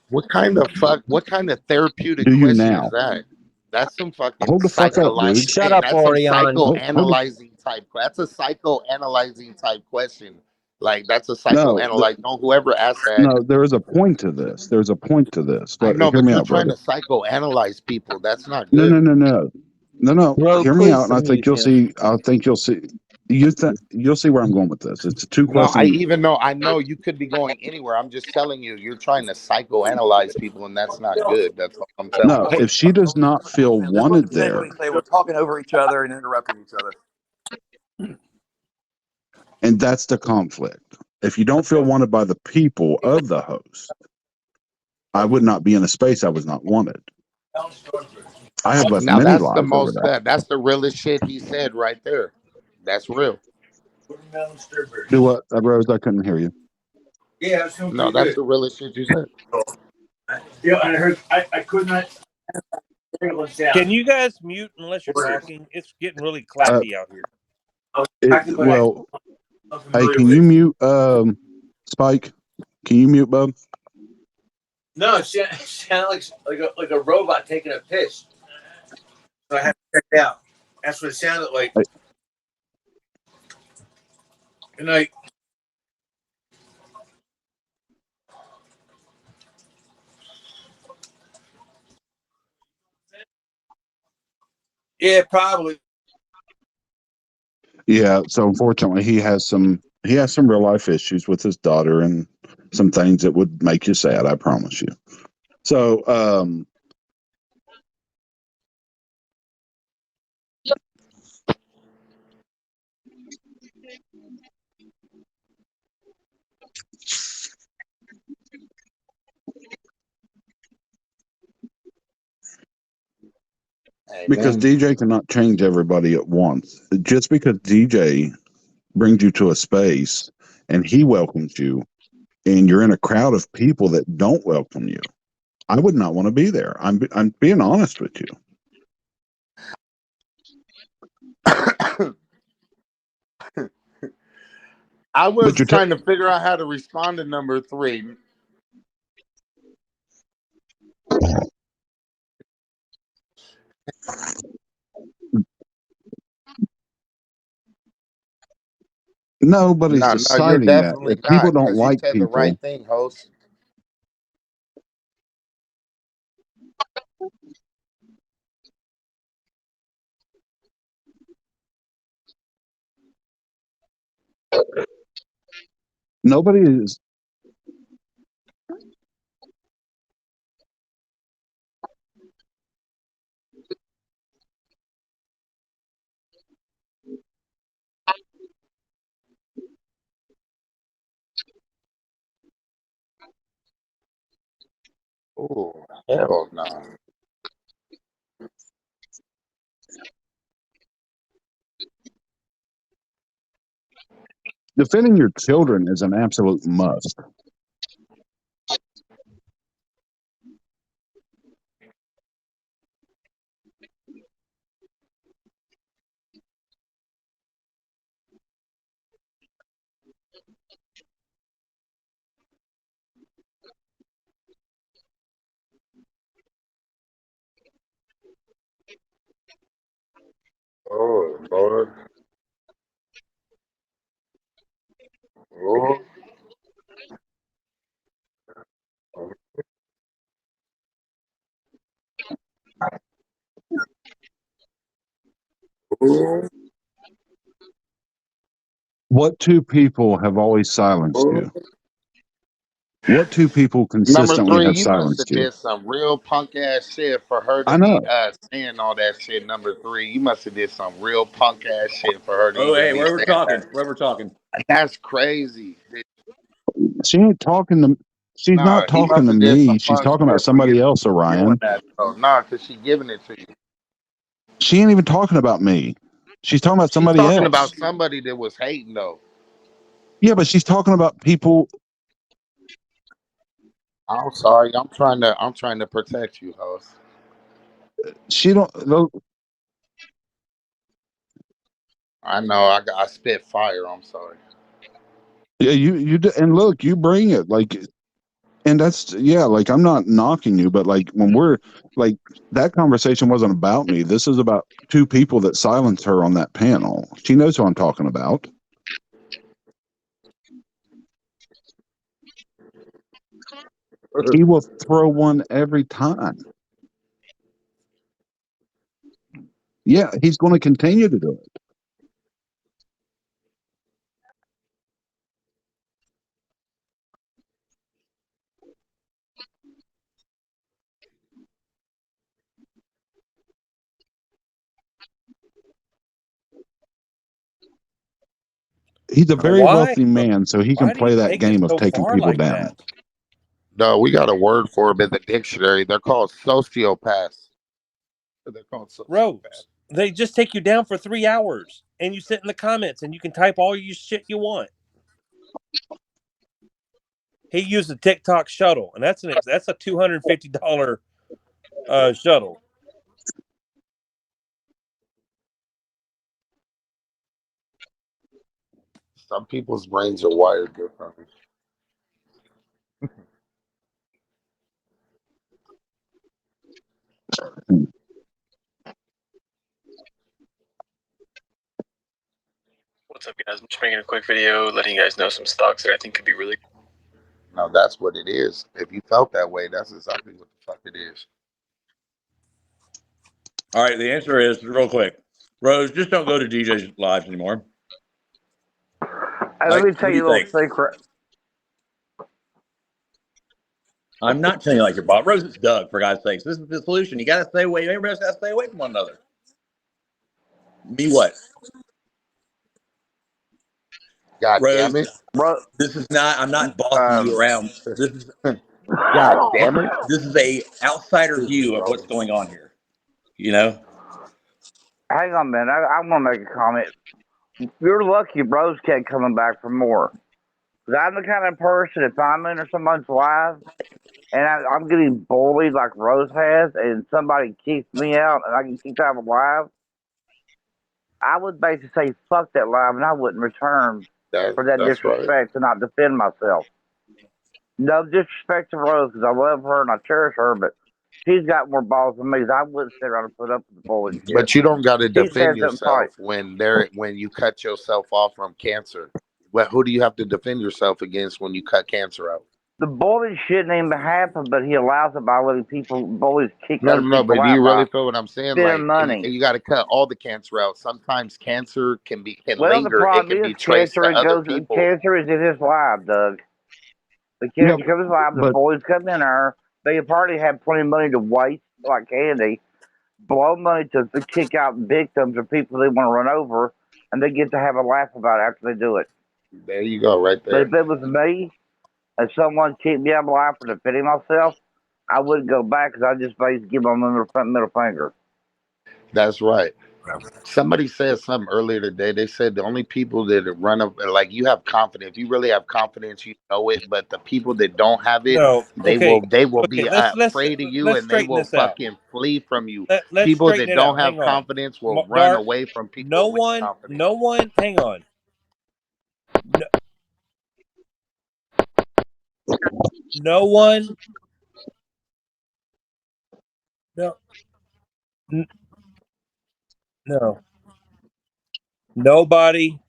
What kind of therapeutic Do you question is now? that? That's some fucking Hold the fuck up, dude. Shut up, that's some Orion. Hold the, psychoanalyzing type. That's a psychoanalyzing type question. Like that's a no, psychoanalyze. No, whoever asked that. no. There is a point to this. There's a point to this. I But know, hear but me you're out, trying brother. to psychoanalyze people. That's not No, no, good. no, no, no, no. Bro, Hear me please out, and I think mute you'll him. see. I think you'll see. You'll see where I'm going with this. It's a two No, question. I know you could be going anywhere. I'm just telling you, you're trying to psychoanalyze people, and that's not good. That's all I'm telling No, you. Hey, if she does not feel that's what wanted you said when there, we say we're talking over each other and interrupting each other. and that's the conflict. If you don't feel wanted by the people of the host, I would not be in a space I was not wanted. I have left Now many that's the lives over most that. that's the realest shit he said right there. That's real. Do what, Rose? I couldn't hear you. Yeah, it's doing No, pretty that's good. the realest shit you said. Yeah, and I heard I could not. Can you guys mute unless you're talking? It's getting really clappy out here. Well, I'm hey, familiar can with you it. mute Spike? Can you mute Bub? No, it sounded like a robot taking a piss. So I had to check it out. That's what it sounded like. Hey, Good night. Yeah, probably. yeah. So unfortunately, he has some real life issues with his daughter and some things that would make you sad. I promise you. So because Amen. DJ cannot change everybody at once. Just because DJ brings you to a space and he welcomes you, and you're in a crowd of people that don't welcome you, I would not want to be there. I'm being honest with you. I But was you're trying to figure out how to respond to number 3. nobody's No, you're deciding that. definitely If people not don't because you like said the people, right thing, host. nobody is. Oh, hell no. Defending your children is an absolute must. Oh, Lord. Oh, oh, What two people have always silenced oh. you? What two people Number consistently 3, have you must silenced have you? did some real punk ass shit for her to I be know. saying all that shit. Number 3, you must have did some real punk ass shit for her to Oh, even hey, be where we're saying talking, that. where we're talking. That's crazy. She ain't talking to. She's No, not he talking must to have did me. some She's punk talking about shit for you somebody to else, be doing Orion. that. So, no, because she giving it to you. She ain't even talking about me. She's talking about She's somebody talking else. about somebody that was hating though. Yeah, but she's talking about people. I'm sorry. I'm trying to protect you, host. She don't. I know I spit fire. I'm sorry. Yeah, you do, and look, you bring it like, and that's yeah, like I'm not knocking you, but like when we're like that conversation wasn't about me. This is about two people that silenced her on that panel. She knows who I'm talking about. He will throw one every time. Yeah, he's going to continue to do it. He's a very Why? wealthy man, so he can Why do you play that take it game of so taking far people like down. that? No, we got a word for them in the dictionary. They're called sociopaths. They're called Rose, sociopaths. they just take you down for 3 hours and you sit in the comments and you can type all you shit you want. He used a TikTok shuttle, and that's a $250 shuttle. Some people's brains are wired differently. What's up, guys? I'm just making a quick video letting you guys know some stocks that I think could be really cool. No, that's what it is. If you felt that way, that's exactly what the fuck it is. All right, the answer is real quick. Rose, just don't go to DJ's lives anymore. Hey, let Like, me what tell do you you a little think? secret. I'm not telling you like your boss. Rose, it's Doug, for God's sakes. This is the solution. You got to stay away. Everybody else got to stay away from one another. Me what? God Rose, damn it. Bro, this is not, I'm not bossing you um, around. God damn it. This is a outsider Excuse me, view of what's bro. going on here. You know? hang on a minute. I want to make a comment. You're lucky Rose kept coming back for more. Because I'm the kind of person, if I'm in someone's live and I'm getting bullied like Rose has, and somebody kicks me out and I get kicked out of a live, I would basically say fuck that live and I wouldn't return for that That's right. disrespect to not defend myself. No disrespect to Rose because I love her and I cherish her, but she's got more balls than me. I wouldn't sit around and put up with the bullshit. But you don't got to She defend said something yourself right. when you cut yourself off from cancer. Well, who do you have to defend yourself against when you cut cancer out? The bullying shouldn't even happen, but he allows it by letting bullies kick No, other no, no. people But do out you by really feel what I'm saying? spending Like money. you got to cut all the cancer out. Sometimes cancer can Well, the linger. It problem can is be traced to other people. cancer is in his life, Doug. The Yeah, cancer comes live, the but bullies come in there. They apparently have plenty of money to waste like candy, blow money to kick out victims or people they want to run over, and they get to have a laugh about it after they do it. There you go, right But if there. it was me and someone kicked me out of my life for defending myself, I wouldn't go back because I just basically give them a middle finger. That's right. Somebody said something earlier today. They said the only people that run up, like you have confidence. If you really have confidence, you know it. But the people that don't have it, No, okay, they will okay. be Let's afraid of you, let's and they straighten will this out. fucking flee from you. Let's People straighten that it out. don't Hang have on, confidence will run Dark. away from No people with one, confidence. no one. Hang on. No, no one. No, n- no. Nobody.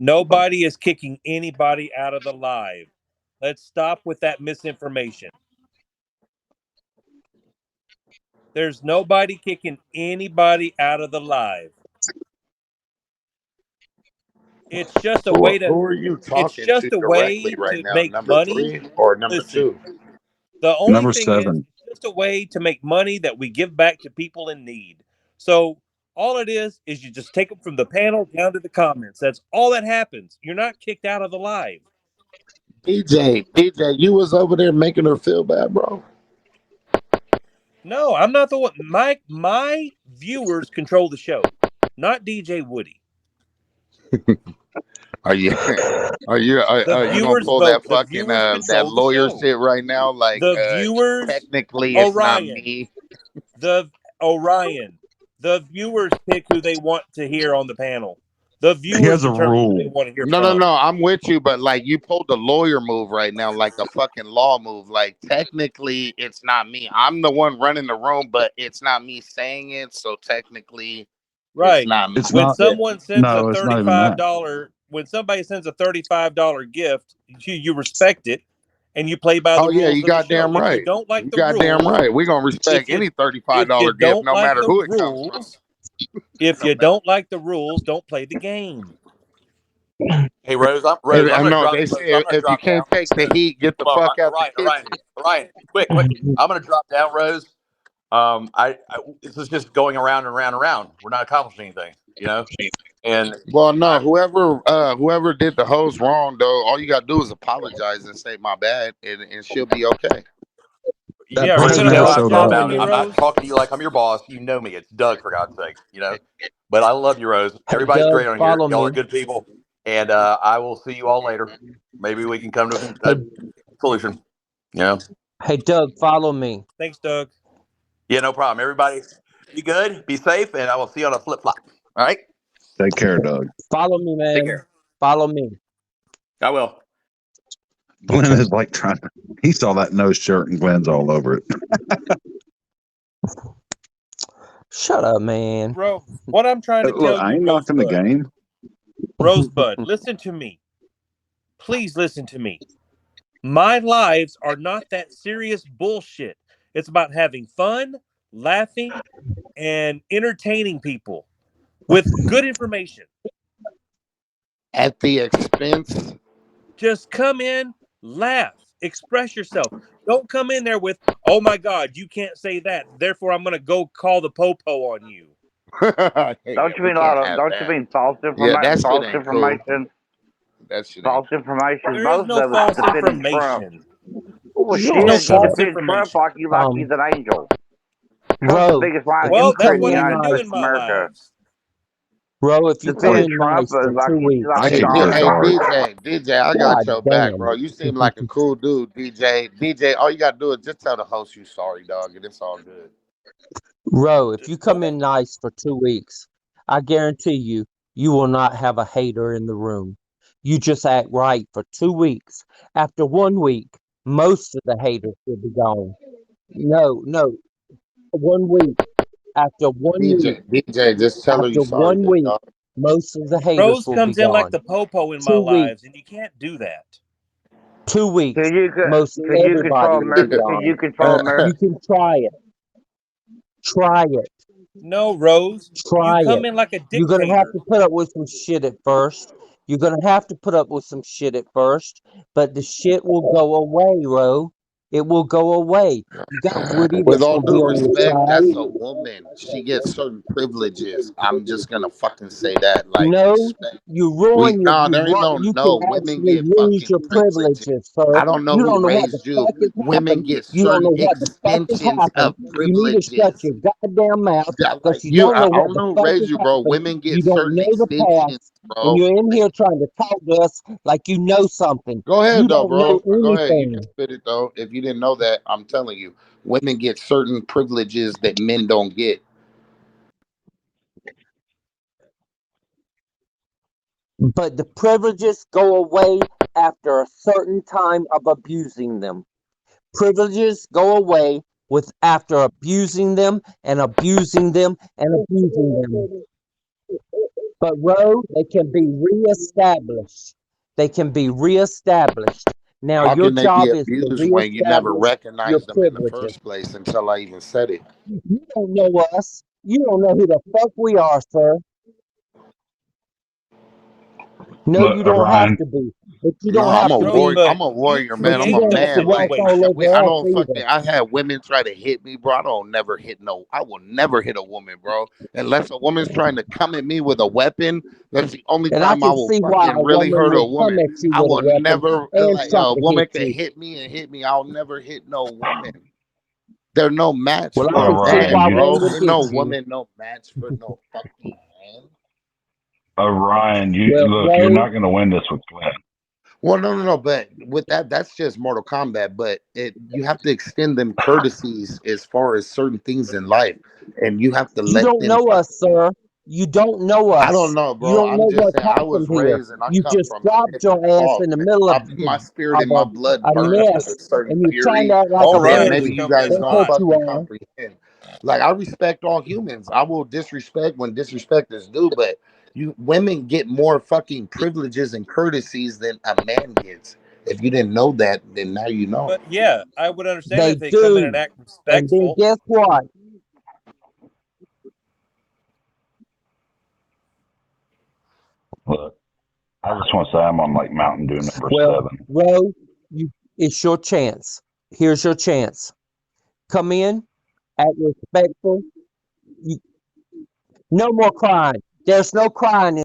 Nobody is kicking anybody out of the live. Let's stop with that misinformation. There's nobody kicking anybody out of the live. It's just a way to Who are you it's talking to just a directly way right to now? make Number money. three or number Listen, two? the only number thing is seven. it's just a way to make money that we give back to people in need. So all it is you just take them from the panel down to the comments. That's all that happens. You're not kicked out of the live. DJ, you was over there making her feel bad, bro. No, I'm not the one. My viewers control the show, not DJ Woody. Are you The are you gonna viewers pull that vote. The fucking viewers that control the lawyer show. shit right now? Like The viewers, technically it's not Orion, me. the Orion, the viewers pick who they want to hear on the panel. The He viewers has a determine who they rule. want to hear No, from. I'm with you, but like you pulled the lawyer move right now, like the fucking law move. Like technically, it's not me. I'm the one running the room, but it's not me saying it. So technically, it's Right. not me. It's When not. Yeah. someone sends a No, it's not even that. $35, when somebody sends a $35 gift, you respect it and you play by the Oh yeah, rules you of the show. goddamn If you right. don't like You the goddamn rules, right. We're gonna respect if you any $35 if you gift, don't no like matter the who it comes from. rules, if No you matter. don't like the rules, don't play the game. Hey Rose, I I'm gonna know drop. they Rose, I'm say gonna if you drop down. can't take the heat, get the Well, fuck out the Orion, kitchen. Orion, quick. I'm gonna drop down, Rose. This is just going around and around and around. We're not accomplishing anything, you know. And Well, no, I, whoever did the host wrong though, all you gotta do is apologize and say my bad, and she'll be okay. That Yeah, are you Rose, person gonna you know never what I'm showed talking up. apologize to about. me, I'm not Rose? talking to you like I'm your boss. You know me. It's Doug, for God's sake, you know. But I love you, Rose. Hey, Everybody's Doug, great on here. follow Y'all are me. good people, and I will see you all later. Maybe we can come to Hey, a solution. You know. hey, Doug, follow me. Thanks, Doug. Yeah, no problem. Everybody, be good, be safe, and I will see you on a flip flop. All right. Take care, Doug. Follow me, Take man. care. Follow me. I will. Glenn is like trying to. He saw that nose shirt and Glenn's all over it. Shut up, man. Bro, what I'm trying to Look, tell I you, ain't knocking the Rosebud, game. Rosebud, listen to me. Please listen to me. My lives are not that serious bullshit. It's about having fun, laughing, and entertaining people with good information. At the expense. Just come in, laugh, express yourself. Don't come in there with, oh my God, you can't say that. Therefore, I'm going to go call the popo on you. Yeah, Don't you we mean a can't lot of? have Don't you that. mean false Yeah, information? that shit False ain't cool. information. That shit ain't False cool. information. There is Most no of it's false defending Trump. information. Oh You don't There's no shit! have You to. false defend Trump information. like he's an angel. Trump's the Ro, biggest lying if you Well, that's hypocrite come in the what I in can United do nice, States in of my America. lives. Ro, if you come Defend in Trump nice for like 2 weeks, I he's Hey, hate all this Hey, dark. retarded. DJ, I got God your back, bro. damn. You seem like a cool dude, DJ. All you gotta do is just tell the host you sorry, dog, and it's all good. Ro, if you come What? in nice for 2 weeks, I guarantee you, you will not have a hater in the room. You just act right for 2 weeks. After 1 week, most of the haters will be gone. No, 1 week. After 1 week, DJ, just tell her you after sorry, one big week, dog. most of the haters Rose will be comes in like gone. the popo in my 2 weeks, lives, and you can't do that. 2 weeks, Can you most can you everybody control will be America? Can gone. you control America? You can try it. Try it. No, Rose, you Try come it. in like a You're gonna have dictator. to put up with some shit at first. You're gonna have to put up with some shit at first, but the shit will go away, Ro. It will go away. You got Woody With that's all gonna be due on your respect, that's side. a woman. She gets certain privileges. I'm just gonna fucking say that. Like No, respect. you ruin your No, there ain't you no can women actually get lose fucking your privileges. privileges, sir. I don't know You who don't know what the raised you. fuck has Women happened. get You don't certain know what the fuck has extensions happened. of You need to shut privileges. your goddamn mouth That, because like you you, don't know I what don't the know who fuck raised has you, bro. happened. Women You get don't certain know the extensions, past, and bro. you're in here trying to talk to us like you know something. Go You ahead though, don't know bro. Go ahead. You can anything. spit it though. If you didn't know that, I'm telling you, women get certain privileges that men don't get. But the privileges go away after a certain time of abusing them. Privileges go away with after abusing them and abusing them and abusing them. But Ro, they can be reestablished. They can be reestablished. Now How your can they be job is to abused when you never reestablish your recognized them in the privileges. first place until I even said it? You don't know us. You don't know who the fuck we are, sir. No, Look, you don't have Orion. to be. But you No, don't I'm have a to warrior. be. I'm Rosebud, a you warrior, man. But I'm you create a don't those have to man. walk Like all situations. over I us don't either. fucking. I had women try to hit me, bro. I don't never hit no. I will never hit a woman, bro, unless a woman's trying to come at me with a weapon. That's the only And I time I can will see why fucking a really woman hurt a would come woman. at you I with a will weapon never and like try a to woman hit can you. hit me and hit me. I'll never hit no woman. They're no match Well, I for a can see man, Orion, why you one bro. would Ain't hit no you. woman no match for no fucking man. Orion, you Well, look. You're Ro, not going to win this with Glenn. Well, no. But with that, that's just Mortal Kombat. But you have to extend them courtesies as far as certain things in life, and you have to you let don't them know us, fucking. sir. You don't know I us. don't know, You bro. don't know I'm just what's saying I was happened here. raised and I You come just from a dropped your different ass cloth, in the man. middle My spirit of and my blood a burns with mess, a certain and you're trying fury to act like All a that right, maybe baby. you coming in guys That's don't what hot. you fucking are. comprehend. Like I respect all humans. I will disrespect when disrespect is due, but you women get more fucking privileges and courtesies than a man gets. If you didn't know that, then now you know. But yeah, I would understand They if they come in and do. act And then respectful. guess what? Look, I just want to say I'm on like Mountain Dew number Well, 7. Rose, it's your chance. Here's your chance. Come in, act respectful. No more crying. There's no crying